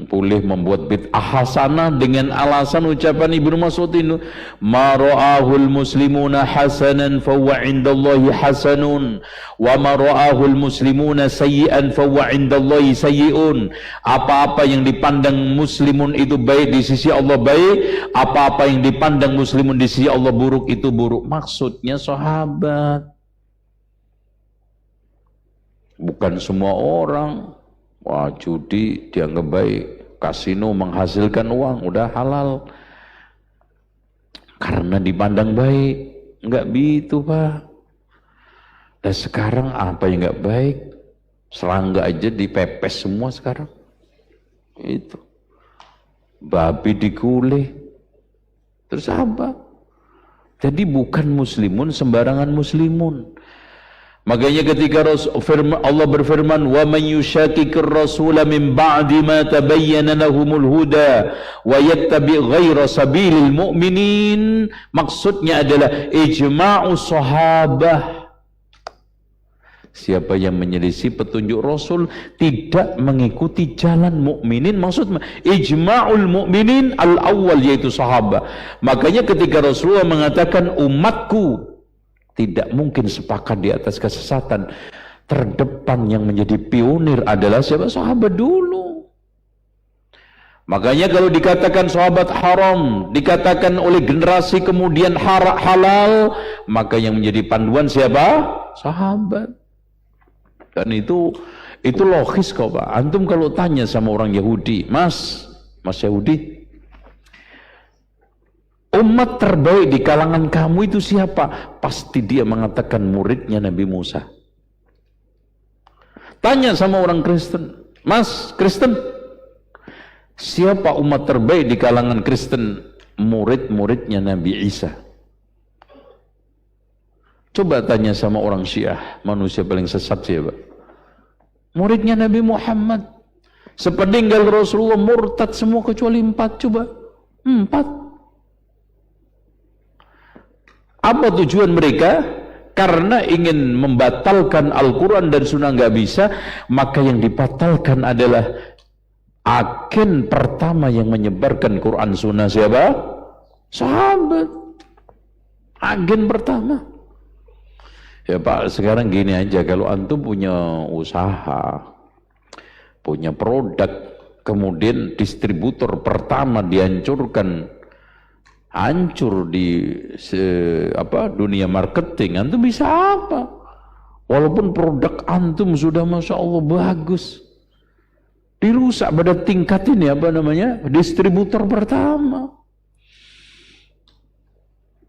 boleh membuat bid'ah hasanah dengan alasan ucapan Ibnu Mas'ud itu, ma ra'ahul muslimuna hasanan fa huwa 'indallahi hasanun wa ma ra'ahul muslimuna sayyi'an fa huwa 'indallahi sayyi'un. Apa-apa yang dipandang muslimun itu baik di sisi Allah baik, apa-apa yang dipandang muslimun di sisi Allah buruk itu buruk. Maksudnya sahabat, bukan semua orang. Wah, judi dianggap baik, kasino menghasilkan uang, udah halal karena dipandang baik. Enggak begitu, Pak. Dan sekarang apa yang enggak baik? Serangga aja dipepes semua sekarang. Itu babi digulih. Terus apa? Jadi bukan muslimun sembarangan muslimun. Makanya ketika Allah berfirman, wa man yushaqiqir rasula min ba'di ma tabayyana lahumul huda wa yattabi' ghaira sabilil mu'minin, maksudnya adalah ijma'u sahabah. Siapa yang menyelisih petunjuk Rasul tidak mengikuti jalan mukminin, maksudnya ijma'ul mukminin al-awwal, yaitu sahabat. Makanya ketika Rasulullah mengatakan umatku tidak mungkin sepakat di atas kesesatan, terdepan yang menjadi pionir adalah siapa? Sahabat dulu. Makanya kalau dikatakan sahabat haram, dikatakan oleh generasi kemudian halal, maka yang menjadi panduan siapa? Sahabat. Dan itu logis kok, Pak. Antum kalau tanya sama orang Yahudi, Mas Yahudi, umat terbaik di kalangan kamu itu siapa? Pasti dia mengatakan muridnya Nabi Musa. Tanya sama orang Kristen, Mas Kristen, siapa umat terbaik di kalangan Kristen? Murid-muridnya Nabi Isa. Coba tanya sama orang Syiah, manusia paling sesat siapa? Muridnya Nabi Muhammad. Sepeninggal Rasulullah murtad semua kecuali 4. Coba 4. Apa tujuan mereka? Karena ingin membatalkan Al-Quran dan Sunnah nggak bisa, maka yang dibatalkan adalah agen pertama yang menyebarkan Quran Sunnah siapa? Sahabat. Agen pertama. Ya Pak, sekarang gini aja, kalau antum punya usaha, punya produk, kemudian distributor pertama dihancurkan, hancur di dunia marketing, antum bisa apa? Walaupun produk antum sudah Masya Allah bagus, dirusak pada tingkat ini apa namanya, distributor pertama.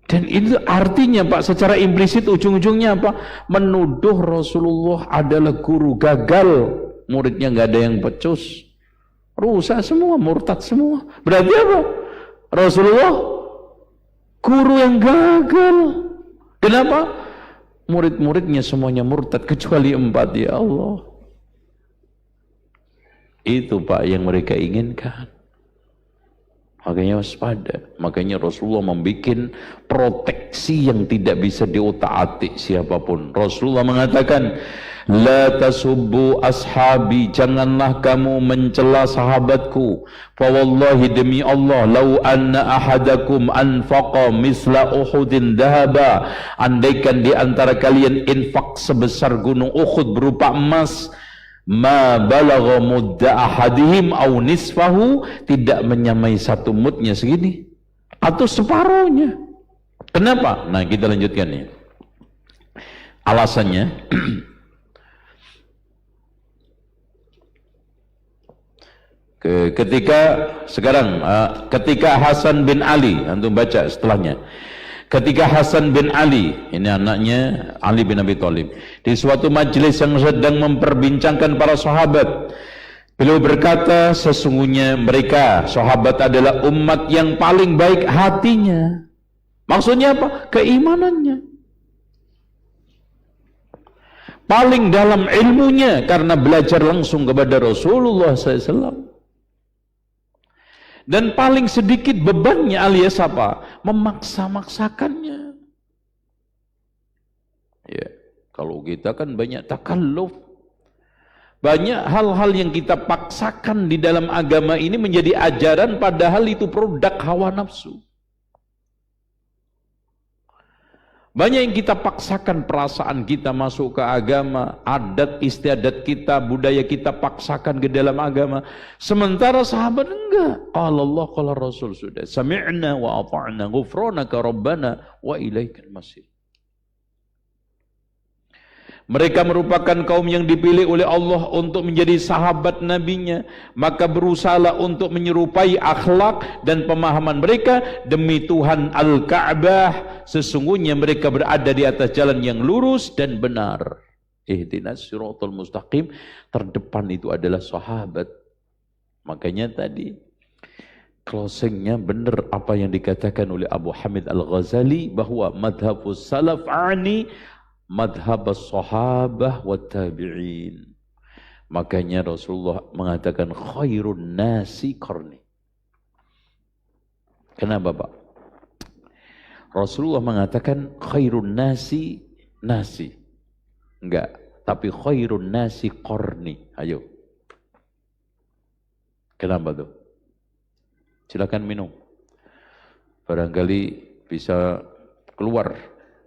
Dan itu artinya Pak, secara implisit ujung-ujungnya apa? Menuduh Rasulullah adalah guru gagal, muridnya nggak ada yang pecus, rusak semua, murtad semua. Berarti apa? Rasulullah guru yang gagal. Kenapa? Murid-muridnya semuanya murtad kecuali 4, ya Allah. Itu Pak yang mereka inginkan. Makanya waspada. Makanya Rasulullah membuat proteksi yang tidak bisa diotak-atik siapapun. Rasulullah mengatakan, la tasubbu ashabi, janganlah kamu mencela sahabatku. Fa wallahi, demi Allah, lau anna ahadakum anfaqa misla Uhudin dhahaba, andaikan di antara kalian infak sebesar gunung Uhud berupa emas, ma balagha mudda ahadihim au nisfahu, tidak menyamai satu mudnya segini atau separuhnya. Kenapa? Nah, kita lanjutkan nih. Alasannya ketika Hasan bin Ali, antum baca setelahnya. Ketika Hasan bin Ali, ini anaknya Ali bin Abi Thalib, di suatu majelis yang sedang memperbincangkan para sahabat, beliau berkata, sesungguhnya mereka sahabat adalah umat yang paling baik hatinya. Maksudnya apa? Keimanannya. Paling dalam ilmunya karena belajar langsung kepada Rasulullah SAW. Dan paling sedikit bebannya alias apa? Memaksa-maksakannya. Ya, kalau kita kan banyak takalluf. Banyak hal-hal yang kita paksakan di dalam agama ini menjadi ajaran, padahal itu produk hawa nafsu. Banyak yang kita paksakan, perasaan kita masuk ke agama, adat istiadat kita, budaya kita paksakan ke dalam agama. Sementara sahabat enggak. Qala Allah, qala Rasul, sudah. Sami'na wa ata'na, ghufranaka rabbana wa ilaikal masir. Mereka merupakan kaum yang dipilih oleh Allah untuk menjadi sahabat nabinya, maka berusahalah untuk menyerupai akhlak dan pemahaman mereka. Demi Tuhan Al-Ka'bah, sesungguhnya mereka berada di atas jalan yang lurus dan benar. Ihdinas siratal mustaqim, terdepan itu adalah sahabat. Makanya tadi closingnya benar apa yang dikatakan oleh Abu Hamid Al-Ghazali, bahwa madhabus salaf ani madhab as-sahabah wa tabi'in. Makanya Rasulullah mengatakan khairun nasi qarni. Kenapa Pak? Rasulullah mengatakan khairun nasi, nasi. Enggak, tapi khairun nasi qarni. Ayo. Kenapa tuh? Silakan minum. Barangkali bisa keluar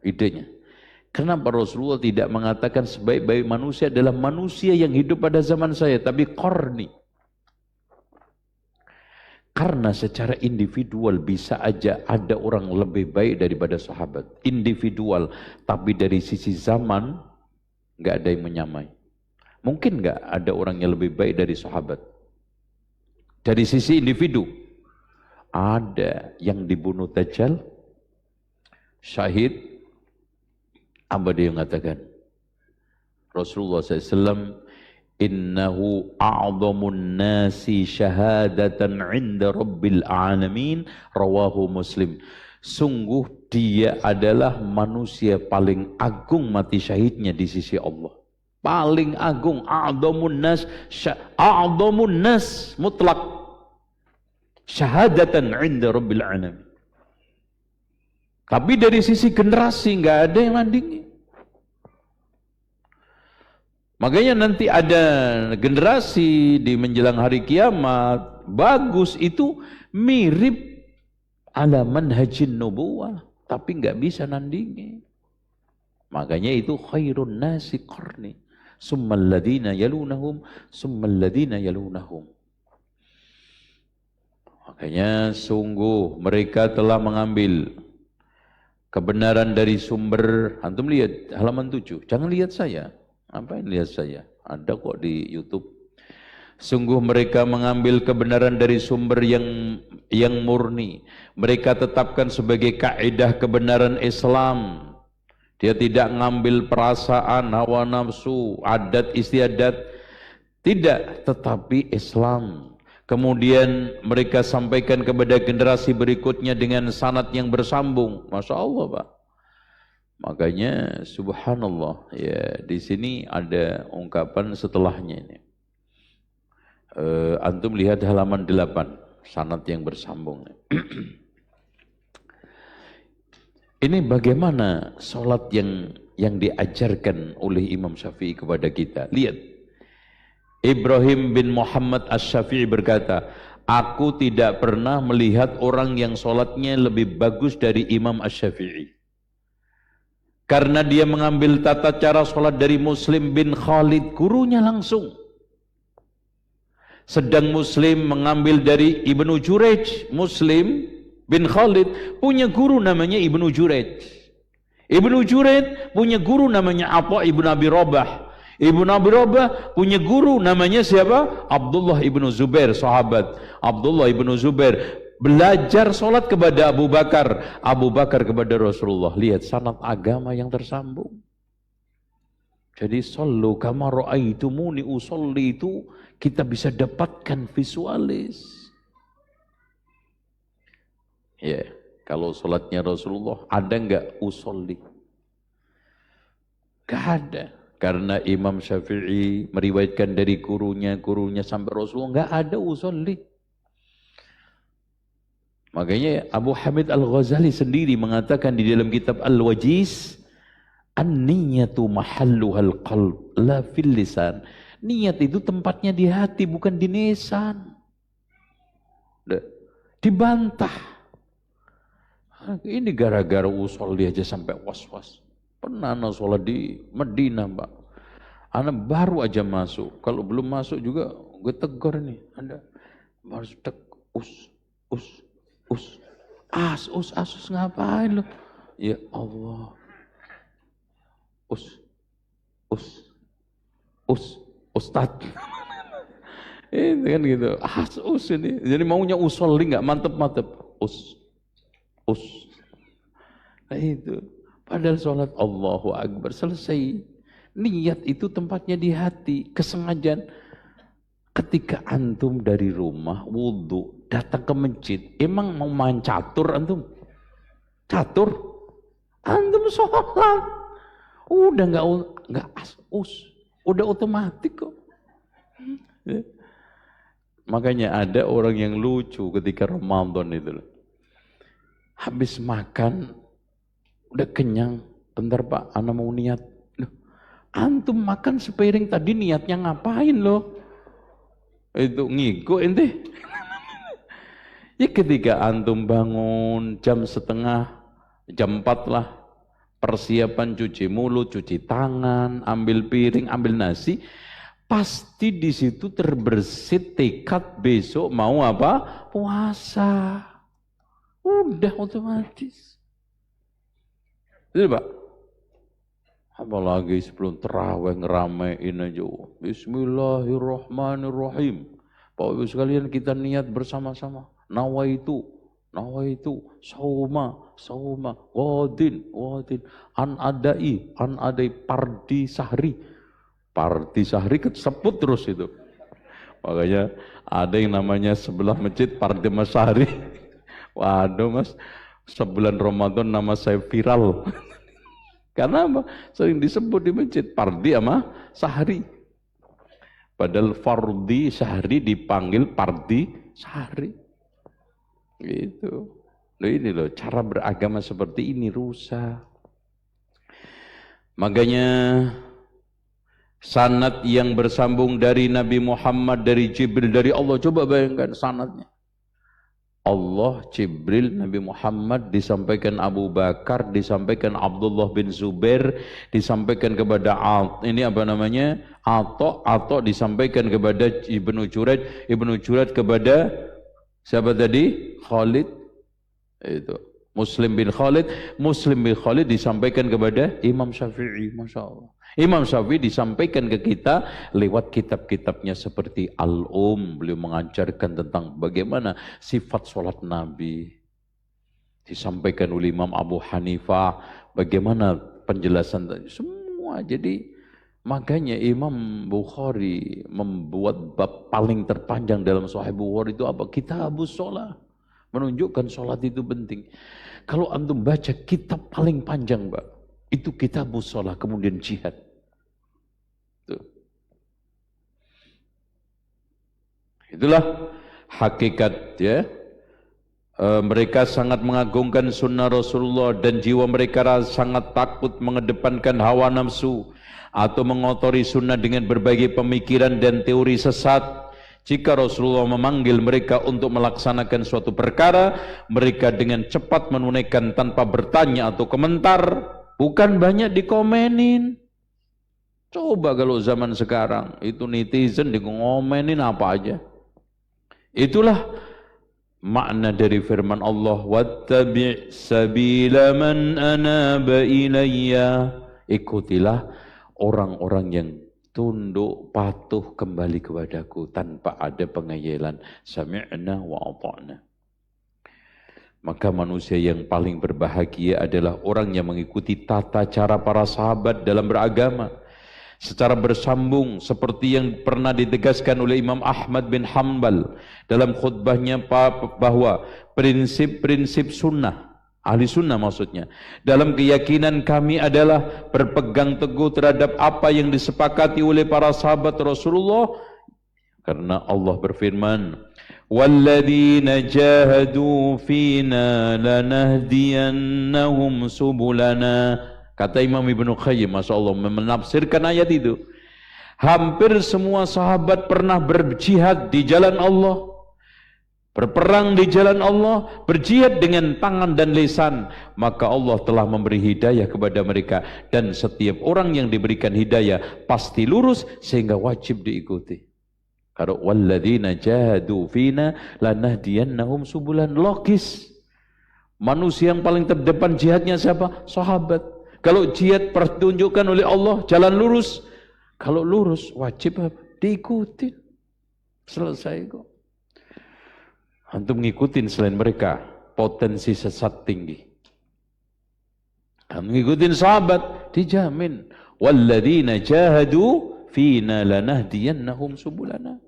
idenya. Kenapa Rasulullah tidak mengatakan sebaik-baik manusia adalah manusia yang hidup pada zaman saya, tapi qarni? Karena secara individual bisa aja ada orang lebih baik daripada sahabat. Individual, tapi dari sisi zaman nggak ada yang menyamai. Mungkin nggak ada orang yang lebih baik dari sahabat? Dari sisi individu, ada yang dibunuh Dajjal, syahid. Apa dia mengatakan? Rasulullah SAW, innahu a'zamun nasi syahadatan 'inda rabbil alamin, rawahu Muslim. Sungguh dia adalah manusia paling agung mati syahidnya di sisi Allah. Paling agung, a'zamun nas mutlak, syahadatan 'inda rabbil alamin. Tapi dari sisi generasi nggak ada yang nandingi. Makanya nanti ada generasi di menjelang hari kiamat bagus, itu mirip ala manhajin nubuwah, tapi nggak bisa nandingi. Makanya itu khairun nasi qarni, summal ladina yalunahum, summal ladina yalunahum. Makanya sungguh mereka telah mengambil kebenaran dari sumber. Antum lihat halaman 7. Jangan lihat saya. Apa yang lihat saya? Ada kok di YouTube. Sungguh mereka mengambil kebenaran dari sumber yang murni. Mereka tetapkan sebagai kaidah kebenaran Islam. Dia tidak ngambil perasaan, hawa nafsu, adat istiadat. Tidak, tetapi Islam. Kemudian mereka sampaikan kepada generasi berikutnya dengan sanad yang bersambung. Masya Allah, Pak. Makanya subhanallah, ya di sini ada ungkapan setelahnya ini. Antum lihat halaman 8, sanad yang bersambung. Ini bagaimana sholat yang diajarkan oleh Imam Syafi'i kepada kita. Lihat, Ibrahim bin Muhammad Asy-Syafi'i berkata, aku tidak pernah melihat orang yang sholatnya lebih bagus dari Imam Asy-Syafi'i. Karena dia mengambil tata cara sholat dari Muslim bin Khalid, gurunya langsung. Sedang Muslim mengambil dari Ibnu Jurayj, Muslim bin Khalid punya guru namanya Ibnu Jurayj. Ibnu Jurayj punya guru namanya Atha ibn Abi Rabah. Ibnu Abi Rabah punya guru namanya siapa? Abdullah ibnu Zubair, sahabat. Abdullah ibnu Zubair belajar sholat kepada Abu Bakar, Abu Bakar kepada Rasulullah. Lihat sanad agama yang tersambung. Jadi sallu kama ra'aitumuni usolli itu kita bisa dapatkan visualis. Ya, kalau sholatnya Rasulullah ada enggak usolli? Enggak ada. Karena Imam Syafi'i meriwayatkan dari gurunya sampai Rasulullah, enggak ada usolli. Makanya Abu Hamid Al-Ghazali sendiri mengatakan di dalam kitab Al-Wajiz, an-niyatu mahalluhal qalb la fil lisan. Niat itu tempatnya di hati, bukan di lisan. Dibantah. Ini gara-gara usolli aja sampai was-was. Pernah anak sholat di Madinah, Pak. Anak baru aja masuk. Kalau belum masuk juga gue tegur nih. Anda harus Asus ngapain lo? Ya Allah. Ustadz. Itu kan gitu. Ini. Jadi maunya usolli nggak mantep-mantep. Nah itu. Padahal sholat Allahu Akbar selesai. Niat itu tempatnya di hati. Kesengajaan. Ketika antum dari rumah wudhu datang ke masjid, emang mau main catur antum? Catur? Antum sholat. Udah nggak udah otomatis kok. Makanya ada orang yang lucu ketika Ramadan itu. Habis makan udah kenyang, bentar Pak, ana mau niat. Loh, antum makan sepiring tadi niatnya ngapain loh? Itu ngigo ente. Ya ketika antum bangun jam 4 lah, persiapan cuci mulut, cuci tangan, ambil piring, ambil nasi, pasti di situ terbersit tekad besok mau apa? Puasa. Udah otomatis. Itu Pak. Apalagi sebelum terawih ngeramein aja. Bismillahirrahmanirrahim. Bapak Ibu sekalian kita niat bersama-sama. Nawaitu, sauma, wadin, an adai, pardi sahri. Pardi sahri kesebut terus itu. Makanya ada yang namanya sebelah masjid Pardi Masahri. Waduh mas, sebulan Ramadan nama saya viral. Karena apa? Sering disebut di masjid Pardi sama Sahri. Padahal Fardi Sahri dipanggil Pardi Sahri. Gitu. Loh ini loh, cara beragama seperti ini rusak. Makanya sanad yang bersambung dari Nabi Muhammad, dari Jibril, dari Allah. Coba bayangkan sanadnya. Allah, Jibril, Nabi Muhammad, disampaikan Abu Bakar, disampaikan Abdullah bin Zubair, disampaikan kepada Atha disampaikan kepada Ibnu Jurayj kepada siapa tadi? Khalid. Itu. Muslim bin Khalid disampaikan kepada Imam Syafi'i, Masya Allah. Imam Syafi'i disampaikan ke kita lewat kitab-kitabnya seperti beliau mengajarkan tentang bagaimana sifat sholat Nabi. Disampaikan oleh Imam Abu Hanifah, bagaimana penjelasan semua. Jadi makanya Imam Bukhari membuat bab paling terpanjang dalam Sahih Bukhari itu apa? Kitabus Shalah. Menunjukkan sholat itu penting. Kalau antum baca kitab paling panjang, Mbak, itu Kitabus Shalah, kemudian jihad. Tuh. Itulah hakikat, ya. Mereka sangat mengagungkan sunnah Rasulullah dan jiwa mereka sangat takut mengedepankan hawa nafsu atau mengotori sunnah dengan berbagai pemikiran dan teori sesat. Jika Rasulullah memanggil mereka untuk melaksanakan suatu perkara, mereka dengan cepat menunaikan tanpa bertanya atau komentar, bukan banyak dikomenin. Coba kalau zaman sekarang, itu netizen ngomenin apa aja. Itulah makna dari firman Allah, wattabi' sabila man anaba ilayya. Ikutilah orang-orang yang tunduk, patuh kembali kepadaku tanpa ada pengayelan. Sami'na wa ata'na. Maka manusia yang paling berbahagia adalah orang yang mengikuti tata cara para sahabat dalam beragama secara bersambung, seperti yang pernah ditegaskan oleh Imam Ahmad bin Hanbal dalam khutbahnya, bahwa prinsip-prinsip sunnah, ahli sunnah maksudnya, dalam keyakinan kami adalah berpegang teguh terhadap apa yang disepakati oleh para sahabat Rasulullah, karena Allah berfirman, walladzina jahadu fina lanahdiyannahum subulana. Kata Imam Ibnu Qayyim, Masya Allah, menafsirkan ayat itu, hampir semua sahabat pernah berjihad di jalan Allah, berperang di jalan Allah, berjihad dengan tangan dan lisan, maka Allah telah memberi hidayah kepada mereka, dan setiap orang yang diberikan hidayah pasti lurus sehingga wajib diikuti. Kalau walladzina jahadu fina lanahdiyannahum subulan, logis. Manusia yang paling terdepan jihadnya siapa? Sahabat. Kalau jihad pertunjukkan oleh Allah jalan lurus, kalau lurus wajib diikuti. Selesai kok. Antum ngikutin selain mereka, potensi sesat tinggi. Ngikutin sahabat, dijamin. Walladzina jahadu fina lanahdiyannahum subulana.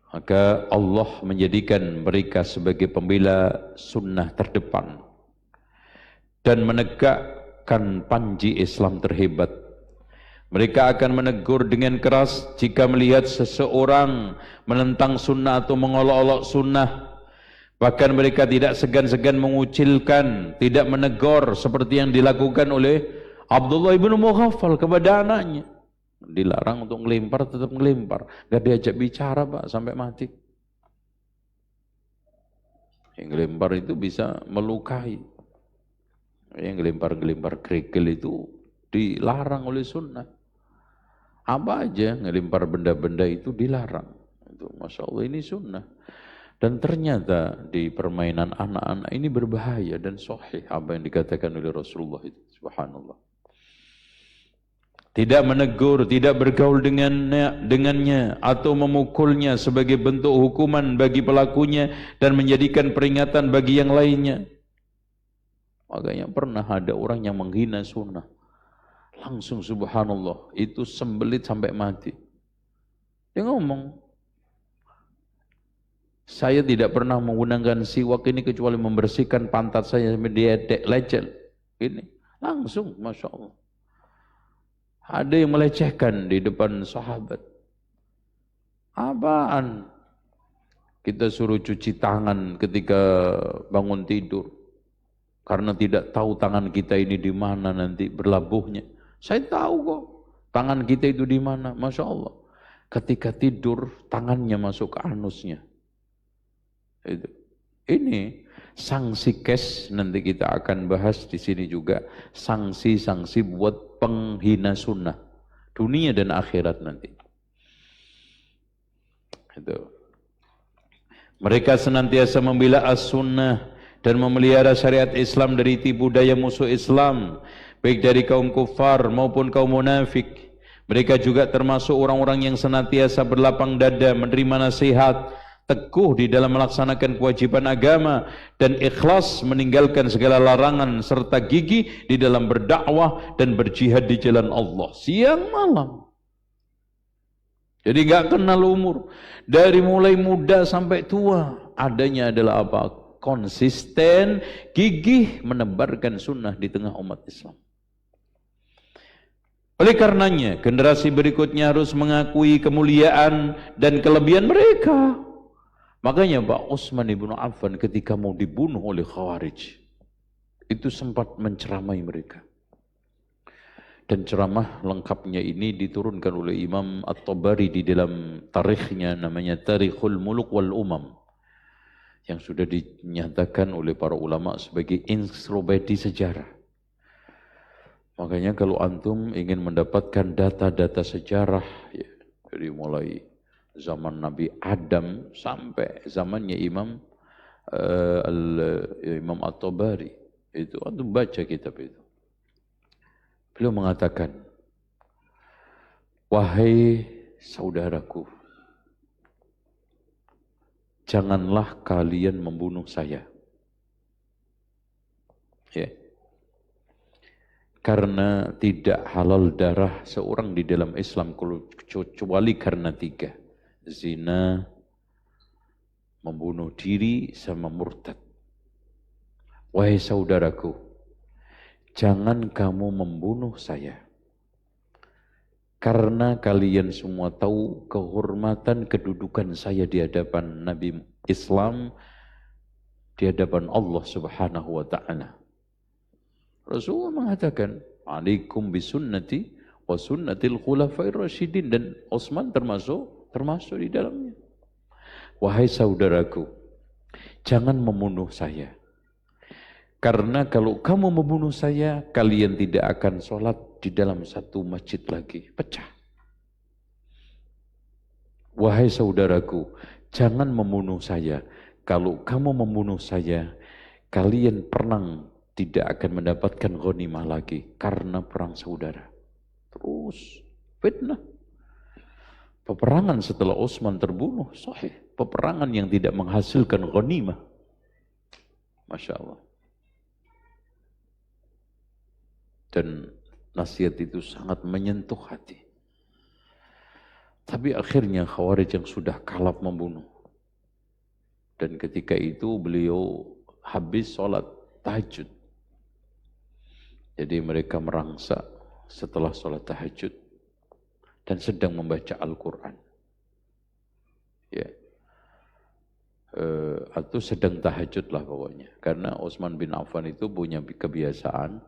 Maka Allah menjadikan mereka sebagai pembela sunnah terdepan dan menegakkan panji Islam terhebat. Mereka akan menegur dengan keras jika melihat seseorang menentang sunnah atau mengolok-olok sunnah. Bahkan mereka tidak segan-segan mengucilkan, tidak menegur seperti yang dilakukan oleh Abdullah ibn Mughaffal kepada anaknya. Dilarang untuk ngelempar, tetap ngelempar. Gak diajak bicara, Pak, sampai mati. Yang ngelempar itu bisa melukai. Yang ngelempar-ngelempar kerikil itu dilarang oleh sunnah. Apa aja ngelempar benda-benda itu dilarang. Itu Masya Allah, ini sunnah. Dan ternyata di permainan anak-anak ini berbahaya dan sahih apa yang dikatakan oleh Rasulullah itu. Subhanallah. Tidak menegur, tidak bergaul dengannya atau memukulnya sebagai bentuk hukuman bagi pelakunya dan menjadikan peringatan bagi yang lainnya. Makanya pernah ada orang yang menghina sunnah, langsung subhanallah, itu sembelit sampai mati. Dia ngomong, saya tidak pernah menggunakan siwak ini kecuali membersihkan pantat saya sampai dia lecet. Ini langsung, Masya Allah. Ada yang melecehkan di depan sahabat. Apaan? Kita suruh cuci tangan ketika bangun tidur. Karena tidak tahu tangan kita ini di mana nanti berlabuhnya. Saya tahu kok tangan kita itu di mana. Masya Allah. Ketika tidur tangannya masuk ke anusnya. Ini sanksi cash, nanti kita akan bahas di sini juga. Sanksi-sanksi buat penghina sunnah. Dunia dan akhirat nanti. Mereka senantiasa membela as-sunnah dan memelihara syariat Islam dari tipu daya musuh Islam, baik dari kaum kufar maupun kaum munafik. Mereka juga termasuk orang-orang yang senantiasa berlapang dada menerima nasihat, teguh di dalam melaksanakan kewajiban agama, dan ikhlas meninggalkan segala larangan, serta gigih di dalam berdakwah dan berjihad di jalan Allah siang malam. Jadi enggak kenal umur, dari mulai muda sampai tua. Adanya adalah apa? Konsisten, gigih menebarkan sunnah di tengah umat Islam. Oleh karenanya, generasi berikutnya harus mengakui kemuliaan dan kelebihan mereka. Makanya Pak Utsman ibnu Affan ketika mau dibunuh oleh Khawarij, itu sempat menceramai mereka. Dan ceramah lengkapnya ini diturunkan oleh Imam At-Tabari di dalam tarikhnya, namanya Tarikhul Muluk wal Umam, yang sudah dinyatakan oleh para ulama sebagai ensiklopedi sejarah. Makanya kalau antum ingin mendapatkan data-data sejarah, ya, dari mulai zaman Nabi Adam sampai zamannya Imam At-Tabari, itu antum baca kitab itu. Beliau mengatakan, wahai saudaraku, janganlah kalian membunuh saya. Ya. Karena tidak halal darah seorang di dalam Islam kecuali karena 3. Zina, membunuh diri, sama murtad. Wahai saudaraku, jangan kamu membunuh saya. Karena kalian semua tahu kehormatan kedudukan saya di hadapan Nabi Islam, di hadapan Allah Subhanahu wa ta'ala. Rasulullah mengatakan, alaikum bisunnati wa sunnatil khulafair rasyidin, dan Utsman termasuk di dalamnya. Wahai saudaraku, jangan membunuh saya. Karena kalau kamu membunuh saya, kalian tidak akan sholat di dalam satu masjid lagi, pecah. Wahai saudaraku, jangan membunuh saya. Kalau kamu membunuh saya, kalian perang tidak akan mendapatkan ghanimah lagi karena perang saudara. Terus fitnah. Peperangan setelah Utsman terbunuh, sahih. Peperangan yang tidak menghasilkan ghanimah. Masya Allah. Dan nasihat itu sangat menyentuh hati. Tapi akhirnya Khawarij yang sudah kalap membunuh. Dan ketika itu beliau habis sholat tahajud. Jadi mereka merangsak setelah sholat tahajud dan sedang membaca Al-Quran. Ya. Atau sedang tahajud lah pokoknya. Karena Utsman bin Affan itu punya kebiasaan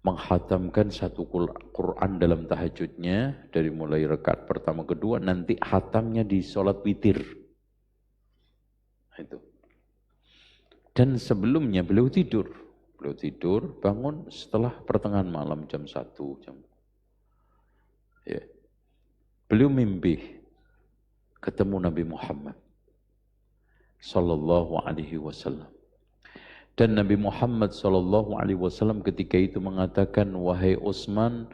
menghatamkan satu Quran dalam tahajudnya dari mulai rakaat pertama kedua, nanti hatamnya di sholat witir. Itu. Dan sebelumnya beliau tidur. Beliau tidur, bangun setelah pertengahan malam jam 1. Ya. Beliau mimpi ketemu Nabi Muhammad sallallahu alaihi wasallam. Dan Nabi Muhammad sallallahu alaihi wasallam ketika itu mengatakan, wahai Utsman,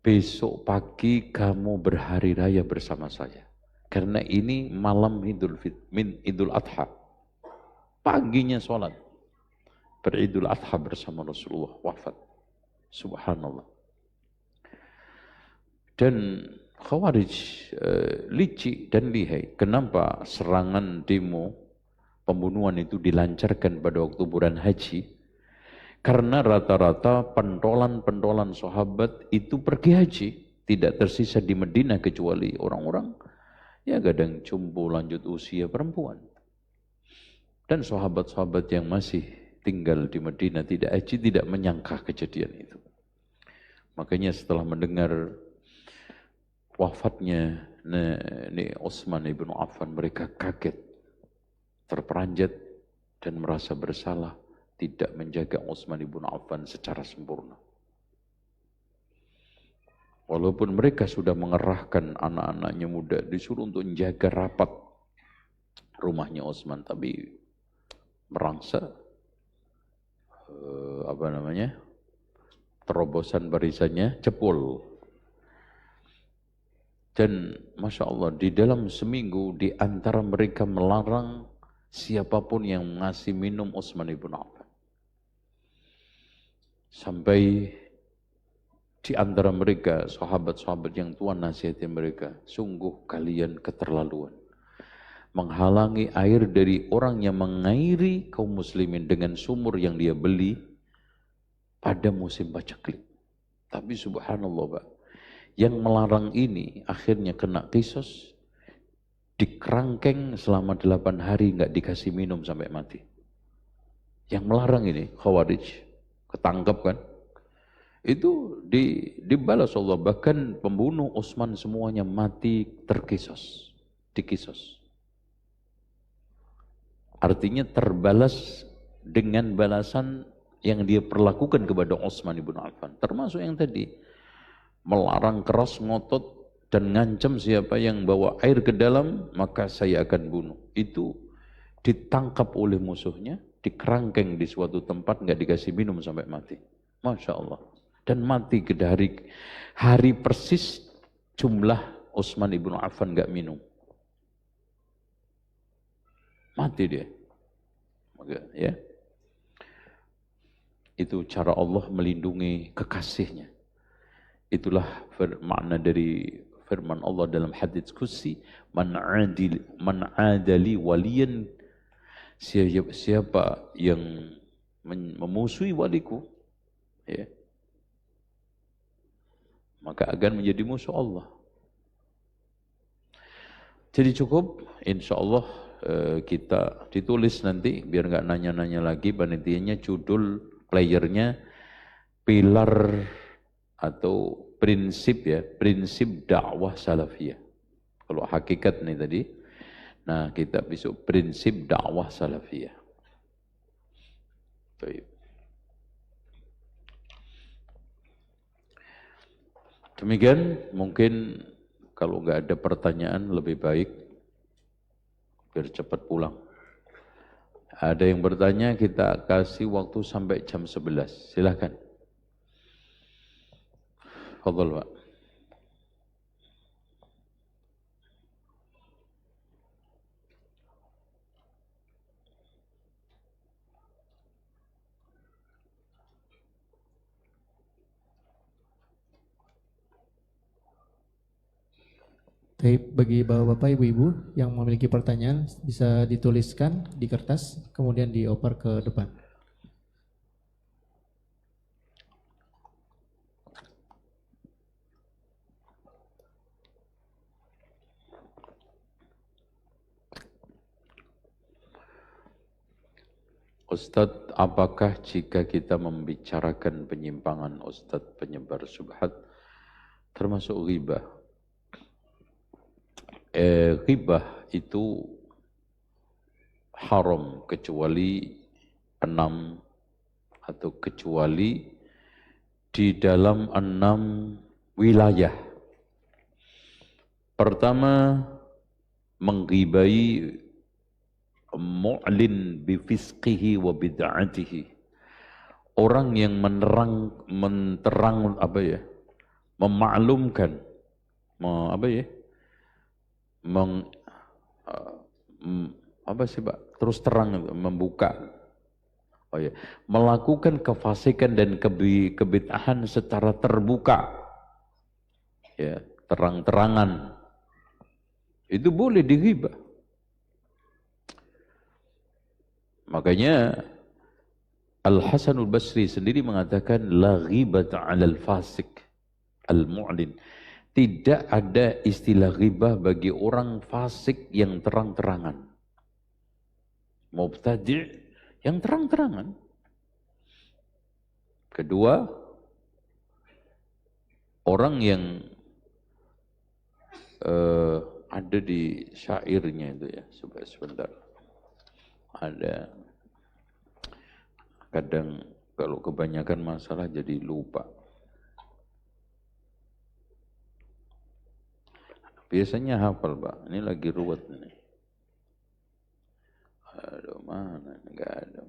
besok pagi kamu berhari raya bersama saya. Karena ini malam Idul Adha. Paginya sholat beridul Adha bersama Rasulullah wafat. Subhanallah. Dan Khawarij licik dan lihai. Kenapa serangan demo pembunuhan itu dilancarkan pada waktu bulan haji? Karena rata-rata pentolan-pentolan sahabat itu pergi haji. Tidak tersisa di Madinah kecuali orang-orang ya kadang jumbo lanjut usia perempuan. Dan sahabat-sahabat yang masih tinggal di Madinah tidak haji, tidak menyangka kejadian itu. Makanya setelah mendengar wafatnya Utsman ibnu Affan, mereka kaget, terperanjat dan merasa bersalah tidak menjaga Utsman ibnu Affan secara sempurna. Walaupun mereka sudah mengerahkan anak-anaknya muda disuruh untuk menjaga rapat rumahnya Utsman, tapi merangsa apa namanya, terobosan barisannya jebol. Dan Masya Allah, di dalam seminggu di antara mereka melarang siapapun yang ngasih minum Utsman ibn Affan. Sampai di antara mereka sahabat-sahabat yang tua nasihati mereka, sungguh kalian keterlaluan. Menghalangi air dari orang yang mengairi kaum muslimin dengan sumur yang dia beli pada musim paceklik. Tapi subhanallah Pak, yang melarang ini akhirnya kena kisos, dikerangkeng selama 8 hari nggak dikasih minum sampai mati. Yang melarang ini Khawarij, ketangkep kan? Itu dibalas Allah, bahkan pembunuh Utsman semuanya mati terkisos, dikisos. Artinya terbalas dengan balasan yang dia perlakukan kepada Utsman ibn Affan. Termasuk yang tadi, melarang keras, ngotot, dan ngancam siapa yang bawa air ke dalam, maka saya akan bunuh. Itu ditangkap oleh musuhnya, dikerangkeng di suatu tempat, nggak dikasih minum sampai mati. Masya Allah. Dan mati ke hari persis jumlah Utsman ibn Affan nggak minum. Mati dia. Maka, ya. Itu cara Allah melindungi kekasihnya. Itulah makna dari firman Allah dalam hadits qudsi, man adali waliyan, siapa yang memusuhi waliku, ya, maka akan menjadi musuh Allah. Jadi cukup, insya Allah kita ditulis nanti, biar nggak nanya-nanya lagi, panitianya judul playernya pilar atau prinsip, ya, prinsip dakwah salafiyah. Kalau hakikat nih tadi, nah kita besok prinsip dakwah salafiyah. Baik. Demikian, mungkin kalau nggak ada pertanyaan lebih baik biar cepat pulang. Ada yang bertanya, kita kasih waktu sampai jam 11. Silakan. Fadhal Pak. Baik, bagi bapak-bapak, ibu-ibu yang memiliki pertanyaan bisa dituliskan di kertas, kemudian dioper ke depan. Ustadz, apakah jika kita membicarakan penyimpangan Ustadz penyebar syubhat termasuk ghibah? Ghibah itu haram kecuali 6 atau kecuali di dalam 6 wilayah. Pertama, menghibai mu'lin bifisqihi wa bid'atihi. Orang yang memaklumkan, terus terang, membuka, melakukan kefasikan dan kebid'ahan secara terbuka, ya, terang-terangan, itu boleh dighibah. Makanya Al-Hasanul Basri sendiri mengatakan la ghibata 'alal fasik al-mu'lin. Tidak ada istilah ghibah bagi orang fasik yang terang-terangan. Mubtadi' yang terang-terangan. Kedua, orang yang ada di syairnya itu, ya, sebentar. Ada kadang kalau kebanyakan masalah jadi lupa. Biasanya hafal, Pak. Ini lagi ruwet nih. Aduh, mana? Enggak ada.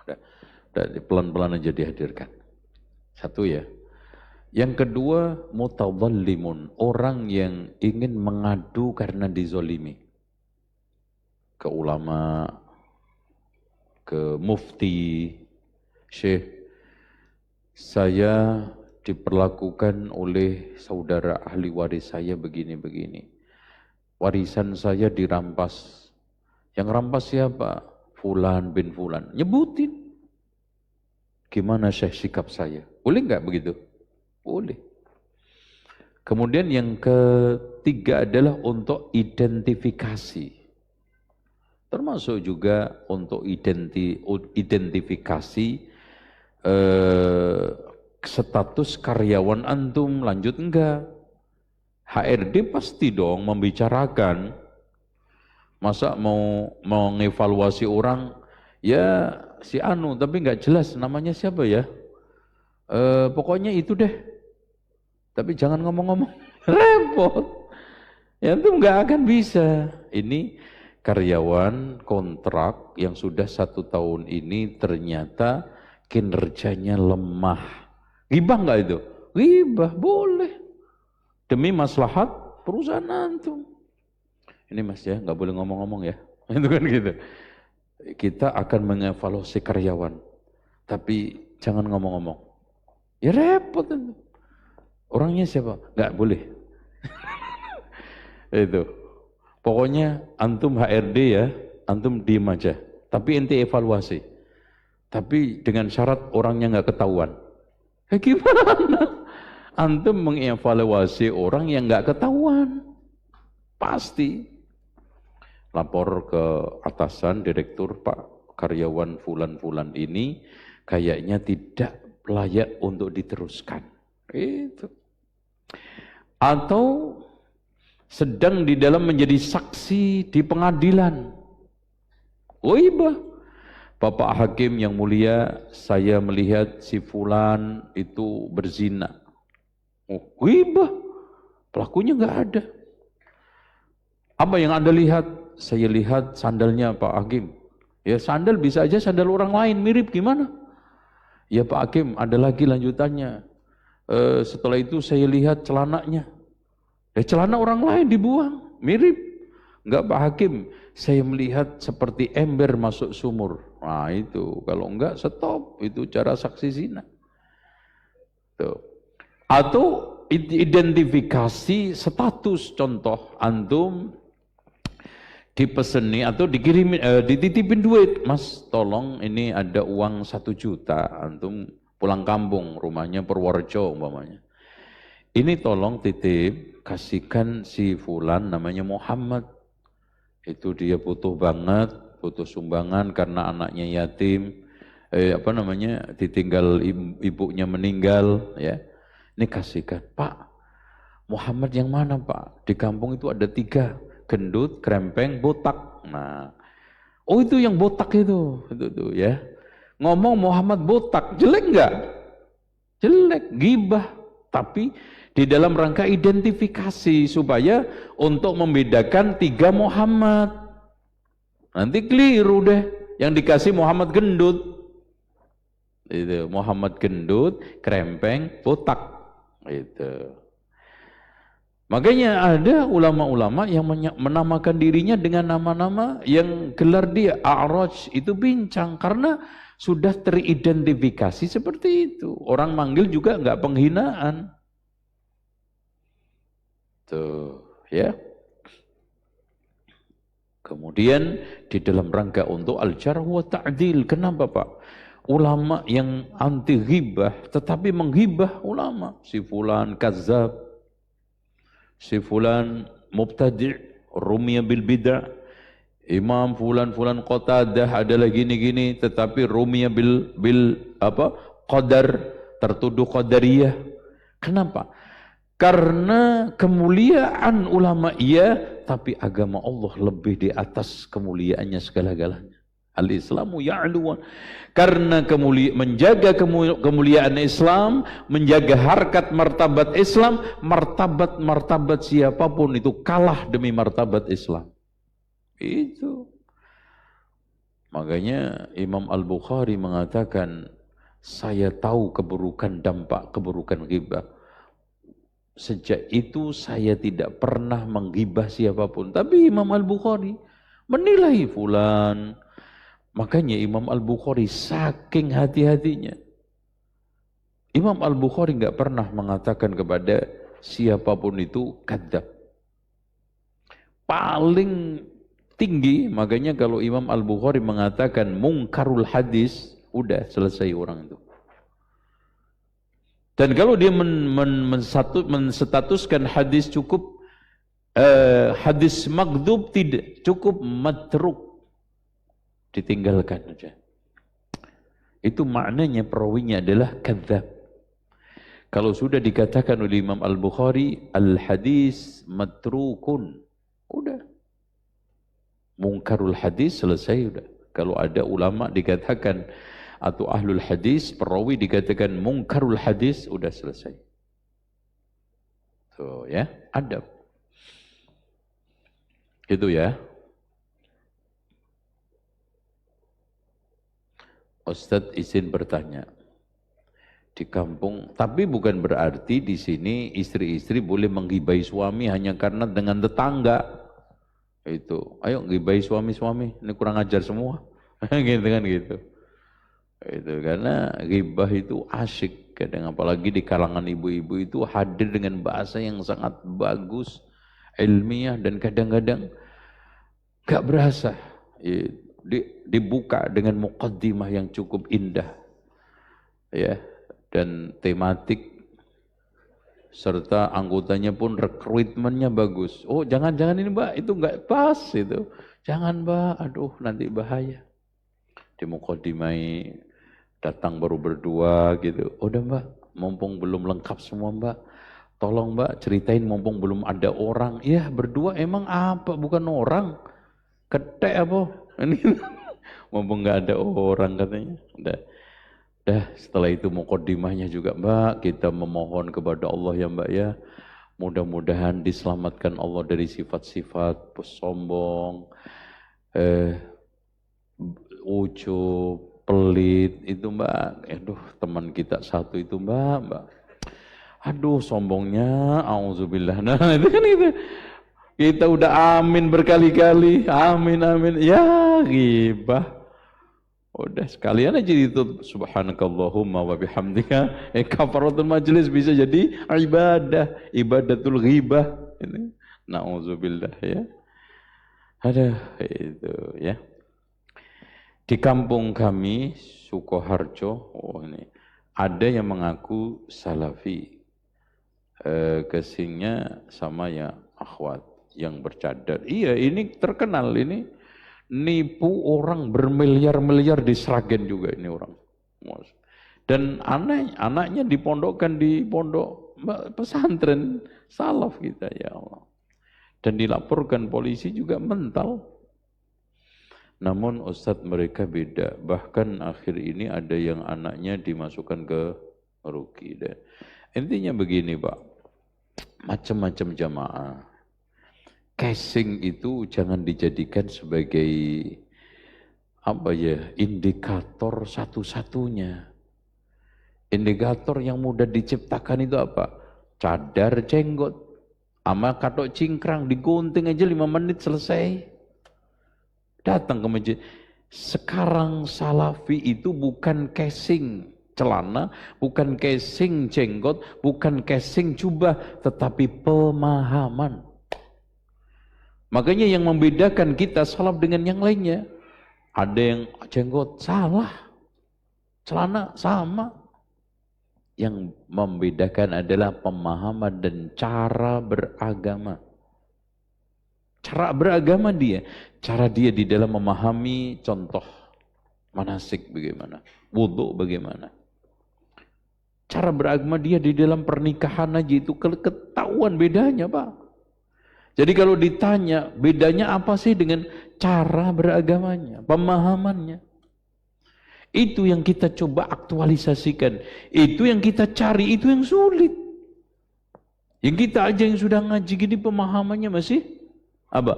udah pelan-pelan aja dihadirkan. Satu ya. Yang kedua, mutadhallimun, orang yang ingin mengadu karena dizolimi. Ke ulama, ke mufti, syekh, saya diperlakukan oleh saudara ahli waris saya begini-begini. Warisan saya dirampas. Yang rampas siapa? Fulan bin Fulan. Nyebutin. Gimana syekh sikap saya? Boleh nggak begitu? Boleh. Kemudian yang ketiga adalah untuk identifikasi. Termasuk juga untuk identifikasi status karyawan antum lanjut enggak. HRD pasti dong membicarakan. Masa mau mengevaluasi orang, ya si Anu tapi nggak jelas namanya siapa ya. Pokoknya itu deh. Tapi jangan ngomong-ngomong, repot. Ya itu nggak akan bisa. Ini karyawan kontrak yang sudah 1 tahun ini ternyata kinerjanya lemah. Ghibah nggak itu? Ghibah, boleh. Demi maslahat perusahaan antum. Ini mas ya, nggak boleh ngomong-ngomong ya. Itu kan gitu. Kita akan mengevaluasi karyawan. Tapi jangan ngomong-ngomong. Ya repot itu. Orangnya siapa? Nggak boleh. Itu. Pokoknya antum HRD ya, antum diem aja. Tapi ente evaluasi. Tapi dengan syarat orangnya nggak ketahuan. Gimana? Antum mengevaluasi orang yang nggak ketahuan. Pasti. Lapor ke atasan, direktur, Pak, karyawan fulan-fulan ini kayaknya tidak layak untuk diteruskan. Itu. Atau sedang di dalam menjadi saksi di pengadilan. Ghaibah. Bapak Hakim yang mulia, saya melihat si fulan itu berzina. Ghaibah. Pelakunya nggak ada. Apa yang Anda lihat? Saya lihat sandalnya Pak Hakim. Ya sandal bisa aja sandal orang lain mirip gimana? Ya Pak Hakim, ada lagi lanjutannya. Setelah itu saya lihat celananya. Ya celana orang lain dibuang, mirip. Enggak Pak Hakim, saya melihat seperti ember masuk sumur. Nah itu, kalau enggak stop, itu cara saksi zina. Tuh. Atau identifikasi status, contoh antum dipeseni atau dikirimin, dititipin duit, mas tolong ini ada uang 1 juta, antum pulang kampung, rumahnya Purworejo umpamanya. Ini tolong titip, kasihkan si fulan namanya Muhammad. Itu dia butuh banget, butuh sumbangan karena anaknya yatim, ditinggal ibunya meninggal, ya. Ini kasihkan, Pak. Muhammad yang mana Pak? Di kampung itu ada 3, gendut, krempeng, botak. Nah, oh itu yang botak itu ya. Ngomong Muhammad botak, jelek enggak? Jelek, ghibah. Tapi di dalam rangka identifikasi supaya untuk membedakan 3 Muhammad. Nanti keliru deh, yang dikasih Muhammad gendut. Itu Muhammad gendut, krempeng, botak. Itu. Makanya ada ulama-ulama yang menamakan dirinya dengan nama-nama yang gelar dia A'raj, itu bincang karena sudah teridentifikasi seperti itu. Orang manggil juga enggak penghinaan. Tuh, ya. Kemudian di dalam rangka untuk al-jarh wa ta'dil. Kenapa Pak? Ulama yang anti ghibah tetapi menghibah ulama. Si fulan kazzab, si fulan mubtadi', rumiya bil bid'ah. Imam fulan Qatadah adalah gini-gini tetapi rumiya bil qadar, tertuduh qadariyah. Kenapa? Karena kemuliaan ulama iya, tapi agama Allah lebih di atas kemuliaannya segala-galanya. Al-Islamu ya'lu. Karena menjaga kemuliaan Islam, menjaga harkat martabat Islam, martabat siapapun itu kalah demi martabat Islam. Itu. Makanya Imam Al-Bukhari mengatakan, saya tahu dampak keburukan ghibah. Sejak itu saya tidak pernah menggibah siapapun. Tapi Imam Al-Bukhari menilai fulan. Makanya Imam Al-Bukhari saking hati-hatinya. Imam Al-Bukhari nggak pernah mengatakan kepada siapapun itu kadzab. Paling tinggi, makanya kalau Imam Al-Bukhari mengatakan mungkarul hadis, udah selesai orang itu. Dan kalau dia menstatuskan hadis cukup hadis maghdub, tidak cukup matruk, ditinggalkan saja. Itu maknanya perawinya adalah kadzab. Kalau sudah dikatakan oleh Imam Al-Bukhari al-hadis matrukun, udah mungkarul hadis selesai udah. Kalau ada ulama dikatakan atau ahlul hadis, perawi dikatakan mungkarul hadis, udah selesai. So ya, adab. Itu ya. Ustadz izin bertanya. Di kampung, tapi bukan berarti di sini istri-istri boleh menggibai suami hanya karena dengan tetangga. Itu, ayo gibai suami-suami, ini kurang ajar semua. Gitu kan gitu. Itu karena ghibah itu asyik, kadang apalagi di kalangan ibu-ibu itu hadir dengan bahasa yang sangat bagus, ilmiah, dan kadang-kadang gak berasa dibuka dengan muqaddimah yang cukup indah, ya, dan tematik, serta anggotanya pun rekrutmennya bagus. Oh jangan-jangan ini mbak, itu gak pas itu, jangan mbak, aduh nanti bahaya. Di muqaddimai datang baru berdua gitu. Udah mbak, mumpung belum lengkap semua mbak, tolong mbak ceritain mumpung belum ada orang. Ya berdua emang apa, bukan orang, ketek apa ini. Mumpung nggak ada orang katanya. Dah setelah itu muqaddimahnya juga mbak, kita memohon kepada Allah ya mbak ya, mudah-mudahan diselamatkan Allah dari sifat-sifat sombong, ujub, pelit itu mbak. Aduh teman kita satu itu mbak, aduh sombongnya, auzubillah. Nah itu kan itu, kita udah amin berkali-kali, amin ya ghibah. Udah sekalian aja itu subhanakallahumma wa bihamdika kafaratul majlis, bisa jadi ibadatul ghibah ini. Nauzubillah ya. Ada itu ya. Di kampung kami, Sukoharjo, ini ada yang mengaku salafi, kesingnya sama ya akhwat yang bercadar. Iya, ini terkenal, ini nipu orang bermiliar-miliar di Sragen juga ini orang. Dan anaknya dipondokkan di pondok pesantren salaf kita, ya Allah. Dan dilaporkan polisi juga mental. Namun Ustadz mereka beda, bahkan akhir ini ada yang anaknya dimasukkan ke ruki. Intinya begini Pak, macam-macam jamaah. Casing itu jangan dijadikan sebagai indikator satu-satunya. Indikator yang mudah diciptakan itu apa? Cadar jenggot, ama katok cingkrang, digunting aja 5 menit selesai. Datang ke masjid. Sekarang salafi itu bukan casing celana, bukan casing jenggot, bukan casing jubah, tetapi pemahaman. Makanya yang membedakan kita salaf dengan yang lainnya, ada yang jenggot salah, celana sama. Yang membedakan adalah pemahaman dan cara beragama. Cara beragama dia, cara dia di dalam memahami contoh manasik bagaimana, wudu bagaimana. Cara beragama dia di dalam pernikahan aja itu ketahuan bedanya Pak. Jadi kalau ditanya bedanya apa sih dengan cara beragamanya, pemahamannya. Itu yang kita coba aktualisasikan, itu yang kita cari, itu yang sulit. Yang kita aja yang sudah ngaji gini pemahamannya masih apa?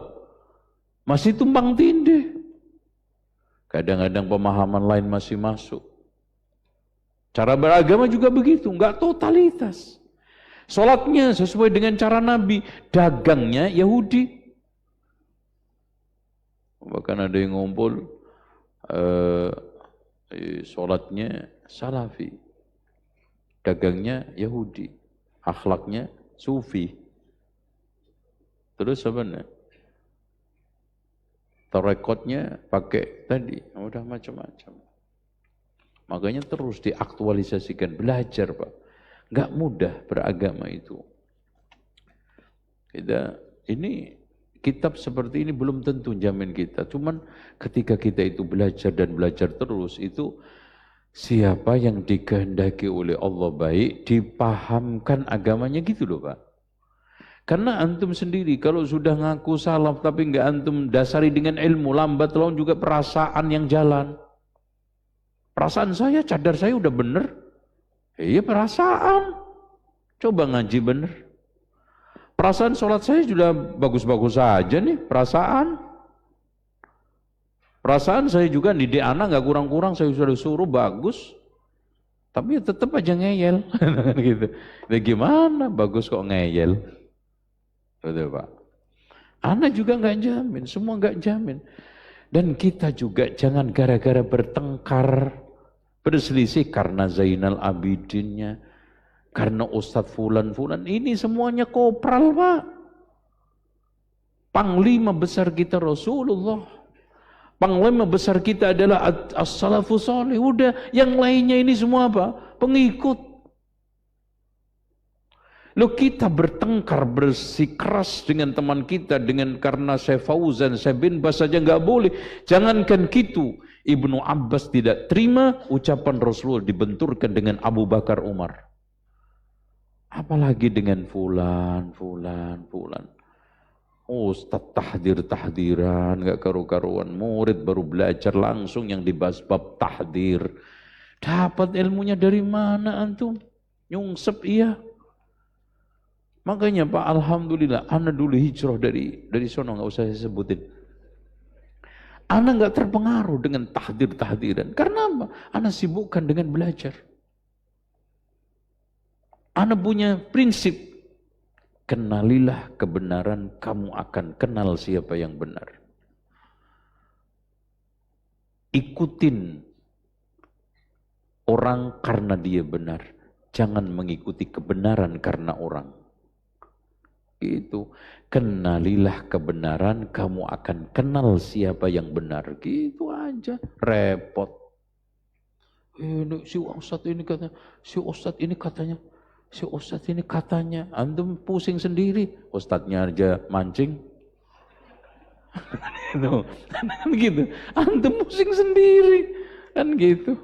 Masih tumpang tindih. Kadang-kadang pemahaman lain masih masuk. Cara beragama juga begitu, enggak totalitas. Sholatnya sesuai dengan cara Nabi, dagangnya Yahudi. Bahkan ada yang ngumpul, sholatnya Salafi, dagangnya Yahudi, akhlaknya Sufi. Terus apa nih? Tarekotnya pakai tadi, udah macam-macam. Makanya terus diaktualisasikan, belajar Pak. Enggak mudah beragama itu. Ini kitab seperti ini belum tentu jamin kita. Cuman ketika kita itu belajar dan belajar terus, itu siapa yang dikehendaki oleh Allah baik, dipahamkan agamanya gitu loh Pak. Karena antum sendiri kalau sudah ngaku salaf tapi enggak antum dasari dengan ilmu, lambat laun juga perasaan yang jalan. Perasaan saya, cadar saya udah bener. Iya perasaan. Coba ngaji bener. Perasaan sholat saya sudah bagus-bagus saja nih, perasaan. Perasaan saya juga didik anak nggak kurang-kurang, saya sudah suruh bagus. Tapi ya tetap aja ngeyel. Gitu. Ya gimana bagus kok ngeyel? Betul Pak. Anak juga nggak jamin, semua nggak jamin. Dan kita juga jangan gara-gara bertengkar, berselisih karena Zainal Abidinnya, karena Ustadz Fulan-Fulan, ini semuanya kopral Pak. Panglima besar kita Rasulullah. Panglima besar kita adalah as-salafus salih. Udah, yang lainnya ini semua apa? Pengikut. Loh kita bertengkar, bersikeras dengan teman kita, karena saya Fauzan, saya bin Bas saja nggak boleh. Jangankan gitu, Ibnu Abbas tidak terima ucapan Rasulullah dibenturkan dengan Abu Bakar Umar. Apalagi dengan fulan. Ustadz tahdir-tahdiran, nggak karu-karuan. Murid baru belajar langsung yang dibahas bab tahdir. Dapat ilmunya dari mana antum? Nyungsep iya. Makanya Pak, alhamdulillah, ana dulu hijrah dari sono, nggak usah saya sebutin. Ana nggak terpengaruh dengan tahdir-tahdiran. Karena apa? Ana sibukkan dengan belajar. Ana punya prinsip, kenalilah kebenaran, kamu akan kenal siapa yang benar. Ikutin orang karena dia benar. Jangan mengikuti kebenaran karena orang. Gitu. Kenalilah kebenaran, kamu akan kenal siapa yang benar. Gitu aja. Repot. Si Ustadz ini katanya, si Ustadz ini katanya. Antum pusing sendiri. Ustadznya aja mancing. Gitu. Antum pusing sendiri. Kan gitu.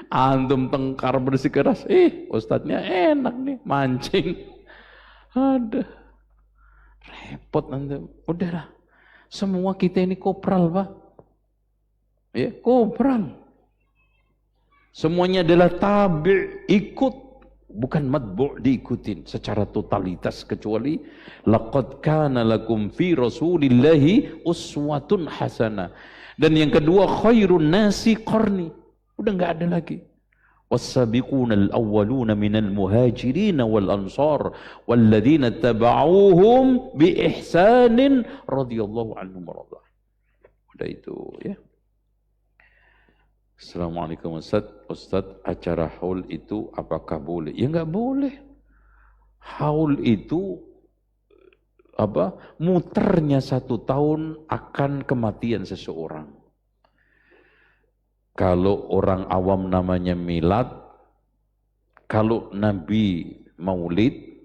Antum tengkar bersikeras. Ustadznya enak nih, mancing. Ada. Repot antum. Udahlah. Semua kita ini kopral, Pak. Ya, kopral. Semuanya adalah tabi', ikut. Bukan matbu' diikutin secara totalitas, kecuali laqad kana lakum fi rasulillahi uswatun hasanah. Dan yang kedua, khairun nasi qarni. Udah enggak ada lagi. Was-sabiqunal awwaluna minal muhajirin wal ansar walladzina tabauhum bi ihsanin radhiyallahu anhum wa udah itu ya. Assalamualaikum Ustaz, acara haul itu apakah boleh? Ya enggak boleh. Haul itu apa? Muternya 1 tahun akan kematian seseorang. Kalau orang awam namanya milad, kalau nabi maulid,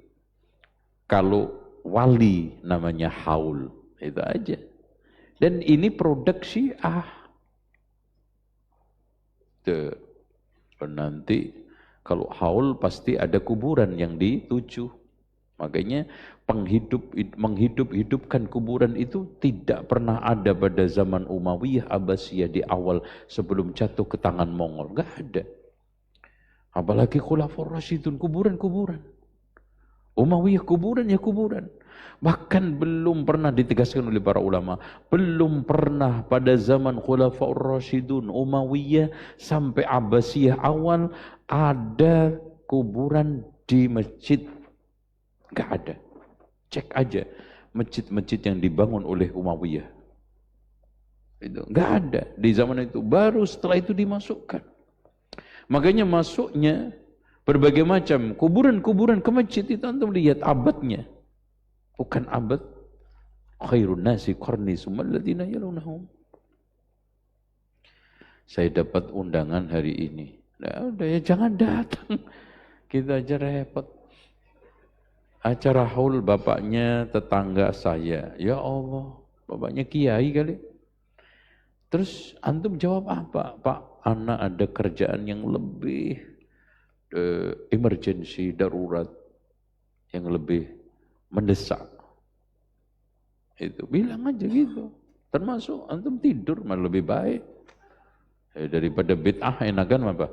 kalau wali namanya haul. Itu aja. Dan ini produk Syiah. Nanti kalau haul pasti ada kuburan yang dituju. Makanya menghidupkan kuburan itu tidak pernah ada pada zaman Umayyah Abbasiyah di awal sebelum jatuh ke tangan Mongol. Enggak ada. Apalagi Khulafaur Rasyidun, kuburan-kuburan. Umayyah kuburan ya kuburan. Bahkan belum pernah ditegaskan oleh para ulama, belum pernah pada zaman Khulafaur Rasyidun, Umayyah sampai Abbasiyah awal ada kuburan di masjid. Enggak ada. Cek aja masjid-masjid yang dibangun oleh Umayyah. Itu enggak ada di zaman itu. Baru setelah itu dimasukkan. Makanya masuknya berbagai macam kuburan-kuburan ke masjid itu antum lihat abadnya. Bukan abad khairun nasi qarni summal ladzina yalunahum. Saya dapat undangan hari ini. Nah, udah ya jangan datang. Kita aja repot. Acara haul bapaknya tetangga saya. Ya Allah, bapaknya kiai kali. Terus antum jawab apa? Pak, anak ada kerjaan yang lebih emergency, darurat, yang lebih mendesak. Itu bilang aja gitu. Termasuk antum tidur malah lebih baik. Daripada bid'ah enakan apa?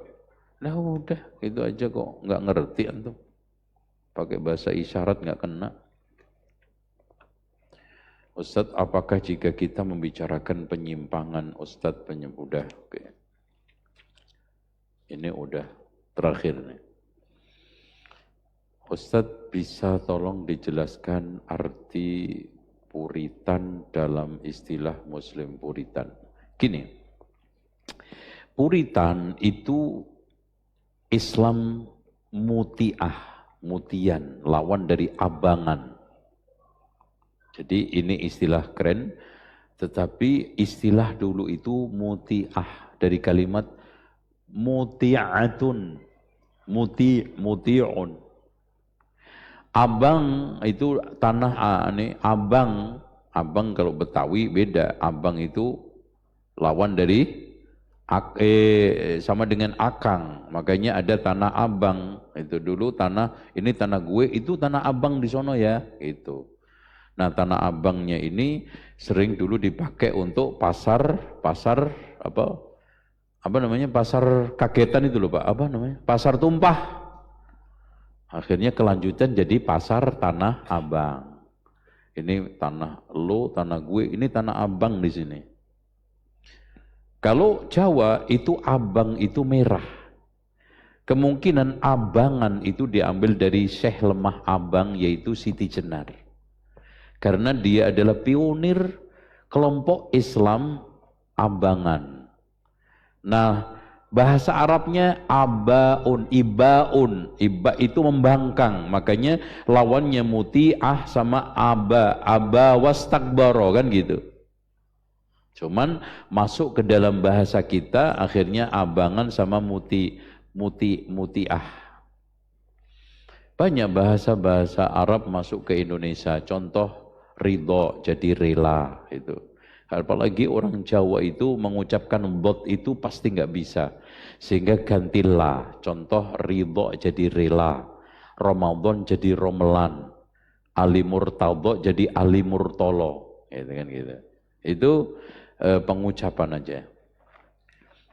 Nah udah, itu aja kok nggak ngerti antum. Pakai bahasa isyarat nggak kena. Ustadz, apakah jika kita membicarakan penyimpangan Ustadz udah, oke. Ini udah terakhir nih. Ustadz bisa tolong dijelaskan arti puritan dalam istilah Muslim puritan. Gini, puritan itu Islam mutiah, mutian, lawan dari abangan. Jadi ini istilah keren, tetapi istilah dulu itu mutiah dari kalimat muti'atun, muti'un. Abang itu tanah abang kalau Betawi beda. Abang itu lawan dari sama dengan akang. Makanya ada tanah abang. Itu dulu ini tanah gue, itu tanah abang di sono ya, itu. Nah, tanah abangnya ini sering dulu dipakai untuk pasar apa namanya? Pasar kagetan itu loh, Pak. Apa namanya? Pasar tumpah. Akhirnya kelanjutan jadi pasar Tanah Abang. Ini tanah lo, tanah gue, ini tanah abang di sini. Kalau Jawa itu abang itu merah. Kemungkinan abangan itu diambil dari Syekh Lemah Abang yaitu Siti Jenar. Karena dia adalah pionir kelompok Islam abangan. Nah, bahasa Arabnya abaun, iba itu membangkang, makanya lawannya muti'ah sama aba wastakbaro kan gitu. Cuman masuk ke dalam bahasa kita akhirnya abangan sama muti'ah. Banyak bahasa-bahasa Arab masuk ke Indonesia, contoh ridho jadi rela itu. Apalagi orang Jawa itu mengucapkan bot itu pasti nggak bisa. Sehingga gantilah. Contoh ridho jadi rela. Ramadan jadi romelan. Ali murtadho jadi ali murtolo. Gitu kan gitu. Itu pengucapan aja.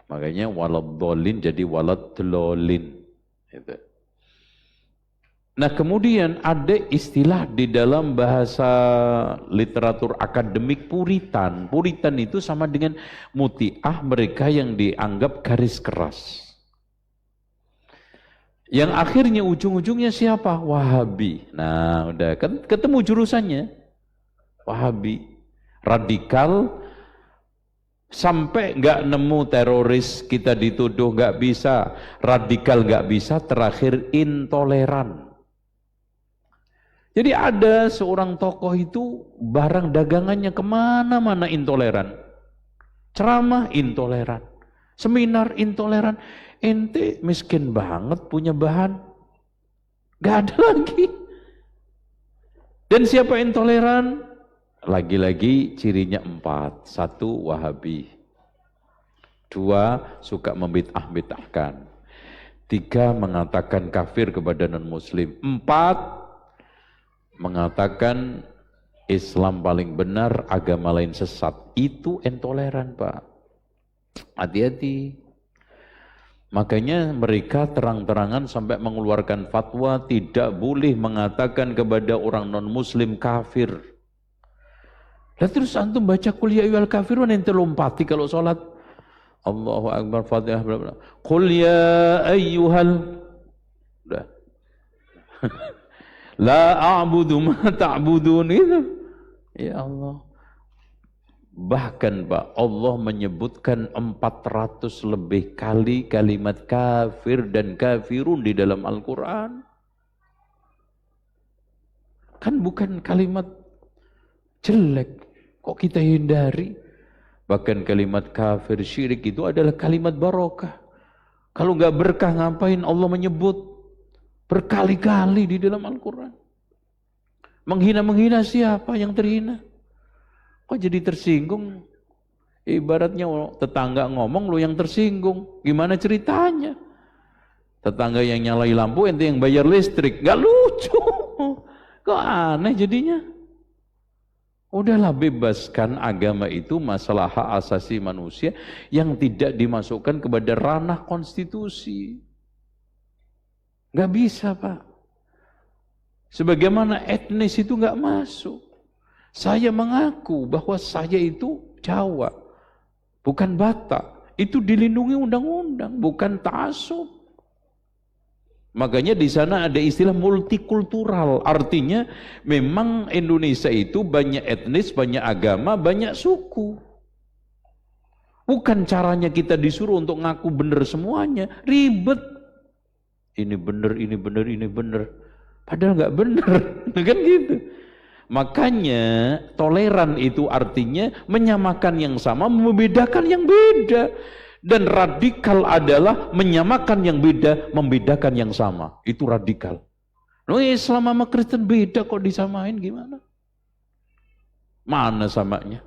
Makanya walad dolin jadi walad dolin. Gitu. Nah kemudian ada istilah di dalam bahasa literatur akademik puritan. Puritan itu sama dengan muti'ah, mereka yang dianggap garis keras. Yang akhirnya ujung-ujungnya siapa? Wahabi. Nah udah ketemu jurusannya. Wahabi. Radikal. Sampai nggak nemu teroris kita dituduh nggak bisa. Radikal nggak bisa, terakhir intoleran. Jadi ada seorang tokoh itu barang dagangannya kemana-mana intoleran. Ceramah intoleran. Seminar intoleran. Ente miskin banget punya bahan. Gak ada lagi. Dan siapa intoleran? Lagi-lagi cirinya 4. 1. Wahabi. 2. Suka membid'ah-bid'ahkan. 3. Mengatakan kafir kepada non-muslim. 4. Mengatakan Islam paling benar, agama lain sesat. Itu intoleran, Pak. Hati-hati. Makanya mereka terang-terangan sampai mengeluarkan fatwa tidak boleh mengatakan kepada orang non-muslim kafir. Dan terus antum baca qul ya ayyuhal kafirun ente lompati kalau sholat. Allahu Akbar, Fatihah, bla bla. Qul ya ayyuhal. Udah. La a'budu ma ta'budun itu. Ya Allah. Bahkan Pak, Allah menyebutkan 400 lebih kali kalimat kafir dan kafirun di dalam Al-Quran. Kan bukan kalimat jelek, kok kita hindari? Bahkan kalimat kafir syirik itu adalah kalimat barokah. Kalau nggak berkah ngapain Allah menyebut berkali-kali di dalam Al-Quran? Menghina-menghina siapa yang terhina? Kok jadi tersinggung? Ibaratnya tetangga ngomong, lo yang tersinggung. Gimana ceritanya? Tetangga yang nyalai lampu, ente yang bayar listrik. Gak lucu. Kok aneh jadinya? Udahlah, bebaskan agama itu masalah hak asasi manusia yang tidak dimasukkan kepada ranah konstitusi. Gak bisa Pak. Sebagaimana etnis itu gak masuk. Saya mengaku bahwa saya itu Jawa, bukan Batak. Itu dilindungi undang-undang, bukan ta'assub. Makanya di sana ada istilah multikultural. Artinya memang Indonesia itu banyak etnis, banyak agama, banyak suku. Bukan caranya kita disuruh untuk ngaku benar semuanya, ribet. Ini benar, ini benar, ini benar. Padahal nggak benar, kan gitu. Makanya toleran itu artinya menyamakan yang sama, membedakan yang beda. Dan radikal adalah menyamakan yang beda, membedakan yang sama. Itu radikal. Loh, Islam sama Kristen beda kok disamain gimana? Mana samanya?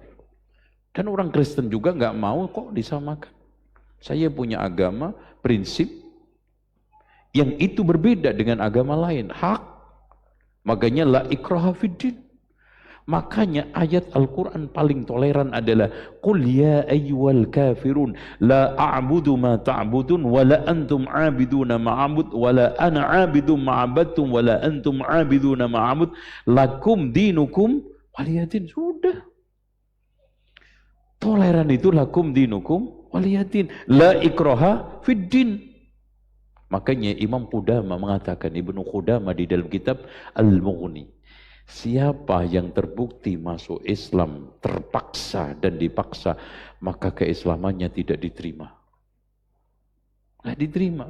Dan orang Kristen juga nggak mau kok disamakan. Saya punya agama, prinsip yang itu berbeda dengan agama lain. Hak. Makanya la ikraha fiddin. Makanya ayat Al-Quran paling toleran adalah Qul ya ayyuhal kafirun la a'budu ma ta'budun wa la antum 'abiduna ma'abud wa la ana 'abidun ma'abadtum wa la antum 'abiduna ma'abud lakum dinukum waliyadin. Sudah. Toleran itu lakum dinukum waliyadin. La ikraha fid din. Makanya Imam Qudamah mengatakan, Ibnu Qudamah di dalam kitab Al-Mughni, siapa yang terbukti masuk Islam terpaksa dan dipaksa, maka keislamannya tidak diterima. Tidak diterima.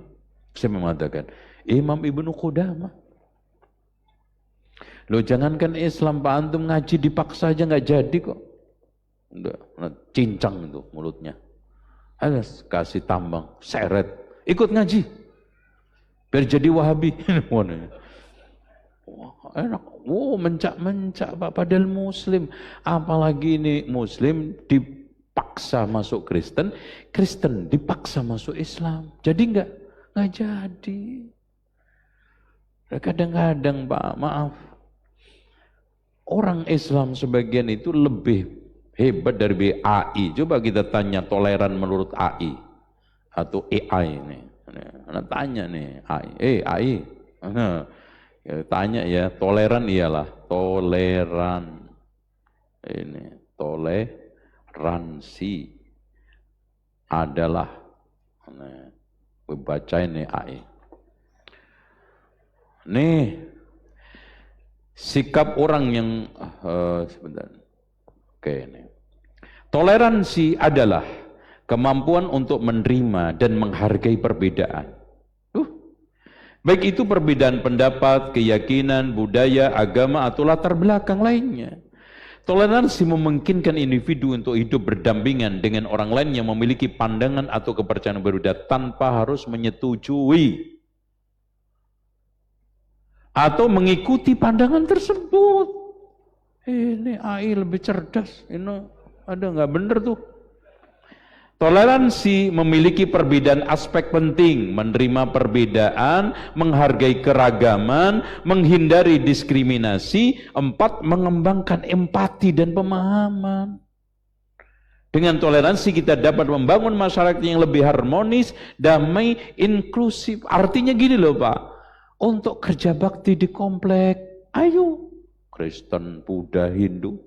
Saya mengatakan, Imam Ibnu Qudamah. Loh, jangankan Islam, Pak Antum ngaji dipaksa aja nggak jadi kok. Udah, cincang itu mulutnya. Alas, kasih tambang, seret, ikut ngaji. Biar jadi Wahabi. Wah, enak. Mencak-mencak Pak, padahal Muslim. Apalagi ini Muslim dipaksa masuk Kristen, Kristen dipaksa masuk Islam. Jadi enggak jadi. Kadang-kadang Pak, maaf, orang Islam sebagian itu lebih hebat dari AI. Coba kita tanya toleran menurut AI atau AI ini. Nah, tanya nih AI. Tanya ya, toleran iyalah, toleran. Ini toleransi adalah, baca ini AI. Nih, sikap orang yang sebentar. Oke, ini. Toleransi adalah kemampuan untuk menerima dan menghargai perbedaan. Baik itu perbedaan pendapat, keyakinan, budaya, agama, atau latar belakang lainnya. Toleransi memungkinkan individu untuk hidup berdampingan dengan orang lain yang memiliki pandangan atau kepercayaan berbeda tanpa harus menyetujui atau mengikuti pandangan tersebut. Ini AI lebih cerdas. Ini ada nggak bener tuh? Toleransi memiliki perbedaan aspek penting, menerima perbedaan, menghargai keragaman, menghindari diskriminasi. 4, mengembangkan empati dan pemahaman. Dengan toleransi kita dapat membangun masyarakat yang lebih harmonis, damai, inklusif. Artinya gini loh Pak, untuk kerja bakti di komplek, ayo Kristen, Buddha, Hindu,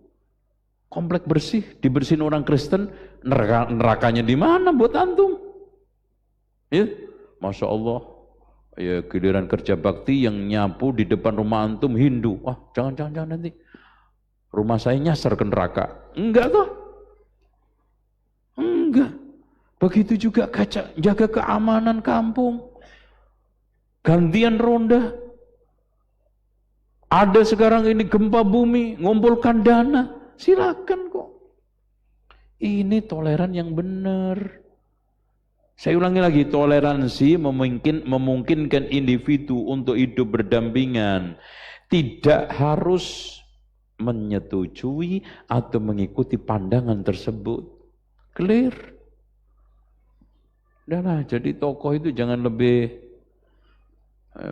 komplek bersih, dibersihin orang Kristen, nerakanya di mana buat antum? Ya, Masya Allah, ya giliran kerja bakti yang nyapu di depan rumah antum Hindu, wah jangan nanti rumah saya nyasar ke neraka. Enggak toh? Enggak. Begitu juga jaga keamanan kampung. Gantian ronda. Ada sekarang ini gempa bumi, ngumpulkan dana. Silakan kok. Ini toleran yang benar. Saya ulangi lagi, toleransi memungkinkan individu untuk hidup berdampingan. Tidak harus menyetujui atau mengikuti pandangan tersebut. Clear. Udahlah, jadi tokoh itu jangan lebih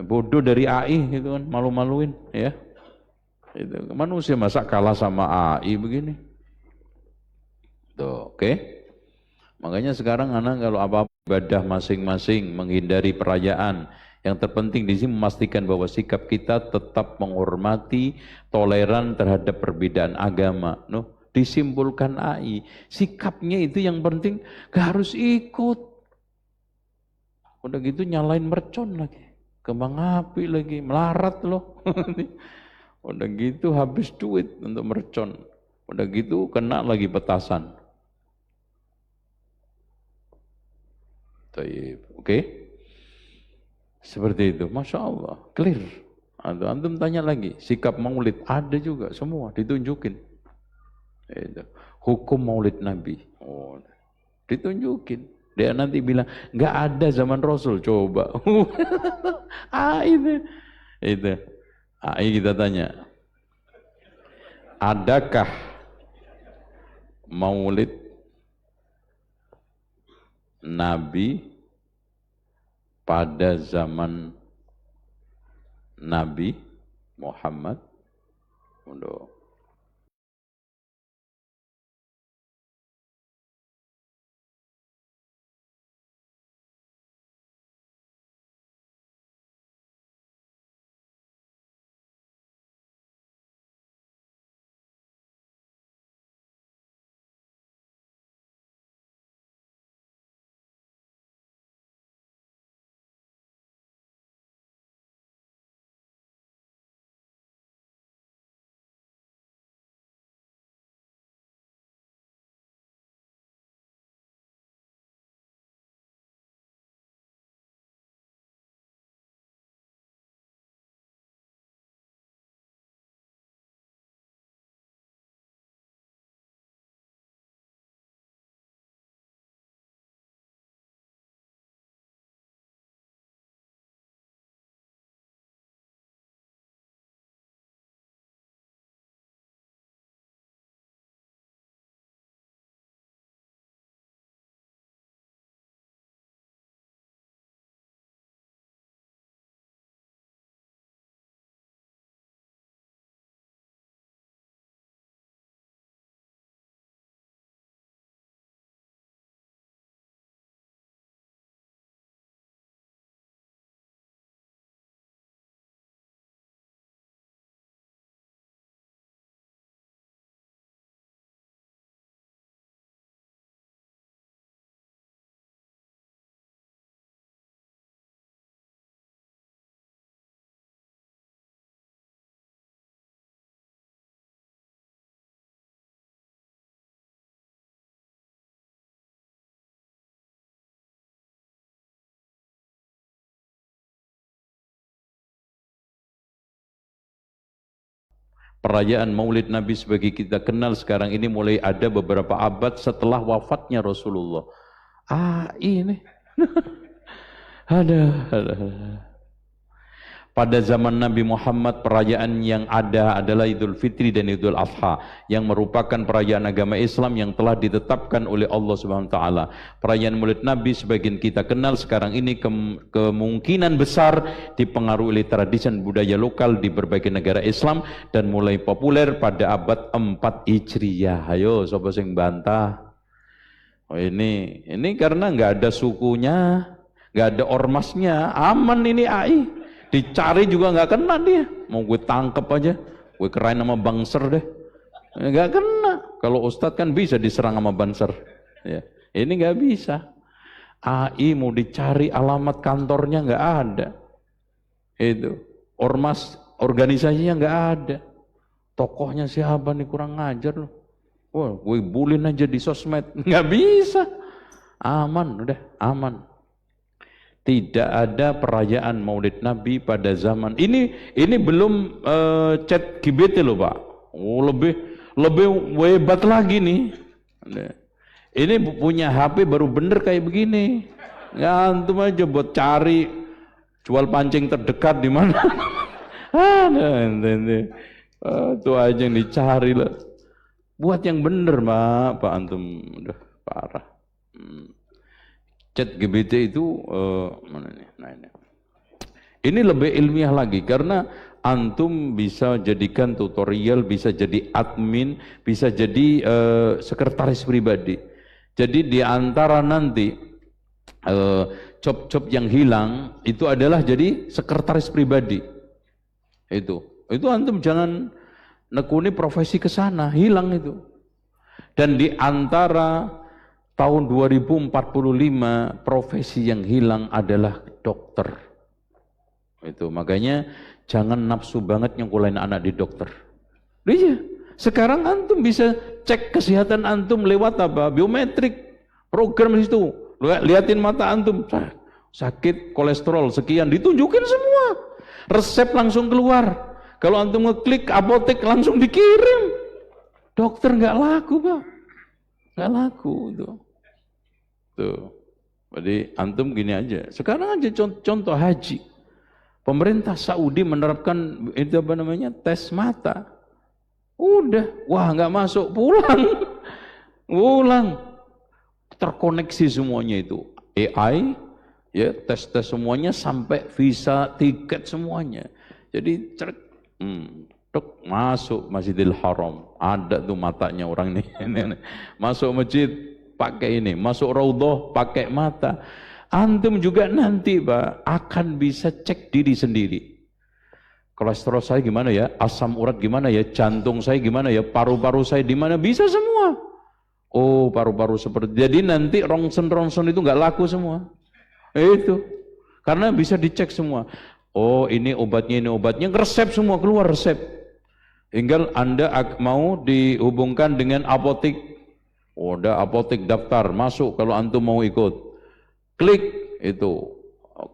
bodoh dari AI gitu kan, malu-maluin ya. Itu manusia masa kalah sama AI begini. Tuh, oke. Makanya sekarang anak kalau apa-apa ibadah masing-masing, menghindari perayaan. Yang terpenting di sini memastikan bahwa sikap kita tetap menghormati, toleran terhadap perbedaan agama. Disimpulkan AI, sikapnya itu yang penting, gak harus ikut. Udah gitu nyalain mercon lagi, kembang api lagi, melarat loh. Udah gitu habis duit untuk mercon. Udah gitu kena lagi petasan. Oke? Seperti itu, Masya Allah, clear. Antum tanya lagi, sikap maulid ada juga, semua ditunjukin. Hukum maulid Nabi, ditunjukin. Dia nanti bilang nggak ada zaman Rasul, coba. Itu. Kita tanya, adakah maulid Nabi pada zaman Nabi Muhammad? Perayaan Maulid Nabi sebagai kita kenal sekarang ini mulai ada beberapa abad setelah wafatnya Rasulullah. Ini ada. Pada zaman Nabi Muhammad, perayaan yang ada adalah Idul Fitri dan Idul Adha, yang merupakan perayaan agama Islam yang telah ditetapkan oleh Allah Subhanahu wa taala. Perayaan Maulid Nabi sebagian kita kenal sekarang ini kemungkinan besar dipengaruhi oleh tradisi dan budaya lokal di berbagai negara Islam dan mulai populer pada abad 4 Hijriyah. Ayo sapa sing bantah? Oh ini karena nggak ada sukunya, nggak ada ormasnya, aman ini AI. Dicari juga nggak kena dia. Mau gue tangkep aja, gue kerain sama bangser deh. Nggak kena. Kalau Ustadz kan bisa diserang sama bangser. Ya. Ini nggak bisa. AI mau dicari alamat kantornya nggak ada. Itu ormas organisasinya nggak ada. Tokohnya siapa nih, kurang ngajar loh. Wah, gue bulin aja di sosmed, nggak bisa. Aman, udah aman. Tidak ada perayaan Maulid Nabi pada zaman ini belum chat GBT loh Pak. Oh, lebih hebat lagi nih. Ini punya HP baru bener kayak begini. Ya antum aja buat cari jual pancing terdekat di mana. Itu aja yang dicari lah. Buat yang bener Pak antum udah parah. Chat GBT itu mana nih? Nah, ini lebih ilmiah lagi karena antum bisa jadikan tutorial, bisa jadi admin, bisa jadi sekretaris pribadi. Jadi di antara nanti job-job yang hilang itu adalah jadi sekretaris pribadi. Itu antum jangan nekuni profesi ke sana, hilang itu. Dan di antara tahun 2045 profesi yang hilang adalah dokter. Itu makanya jangan nafsu banget nyengkulain anak di dokter. Iya, sekarang antum bisa cek kesehatan antum lewat apa? Biometrik, program di situ. Liatin mata antum, sakit kolesterol sekian, ditunjukin semua. Resep langsung keluar. Kalau antum ngeklik apotek langsung dikirim. Dokter nggak laku Pak, nggak laku itu. Tuh, jadi antum gini aja. Sekarang aja contoh haji. Pemerintah Saudi menerapkan itu apa namanya tes mata. Udah, wah nggak masuk, pulang. Terkoneksi semuanya itu. AI, ya tes semuanya sampai visa, tiket semuanya. Jadi masuk Masjidil Haram, ada tuh matanya orang ini. Masuk masjid pakai ini, masuk raudhah pakai mata. Antum juga nanti Pak akan bisa cek diri sendiri. Kolesterol saya gimana ya, asam urat gimana ya, jantung saya gimana ya, paru-paru saya di mana, bisa semua. Oh, paru-paru seperti, jadi nanti rongsen itu nggak laku semua. Itu karena bisa dicek semua. Oh, ini obatnya, resep semua keluar resep. Tinggal Anda mau dihubungkan dengan apotek. Oh, ada apotek daftar, masuk kalau antum mau ikut. Klik itu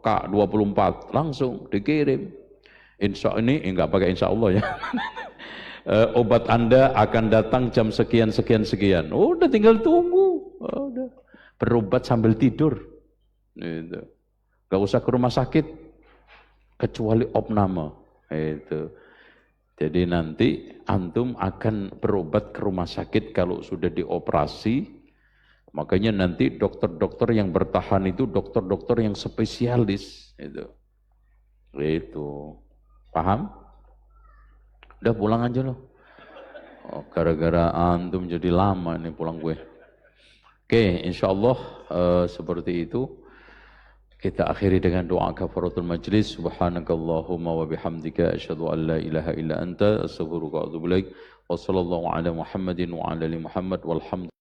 K24, langsung dikirim. Enggak pakai insya Allah ya. Obat Anda akan datang jam sekian. Udah tinggal tunggu. Udah. Berobat sambil tidur. Gitu. Gak usah ke rumah sakit kecuali opname. Itu. Jadi nanti antum akan berobat ke rumah sakit kalau sudah dioperasi. Makanya nanti dokter-dokter yang bertahan itu dokter-dokter yang spesialis. Itu. Paham? Udah pulang aja loh. Oh, gara-gara antum jadi lama nih pulang gue. Oke, insyaallah seperti itu. Kita akhiri dengan doa kafaratul majlis. Subhanakallahumma wa bihamdika asyhadu an la ilaha illa anta astaghfiruka wa atubu ilaik. Wassallallahu ala Muhammadin wa ala ali Muhammad walhamdulillah.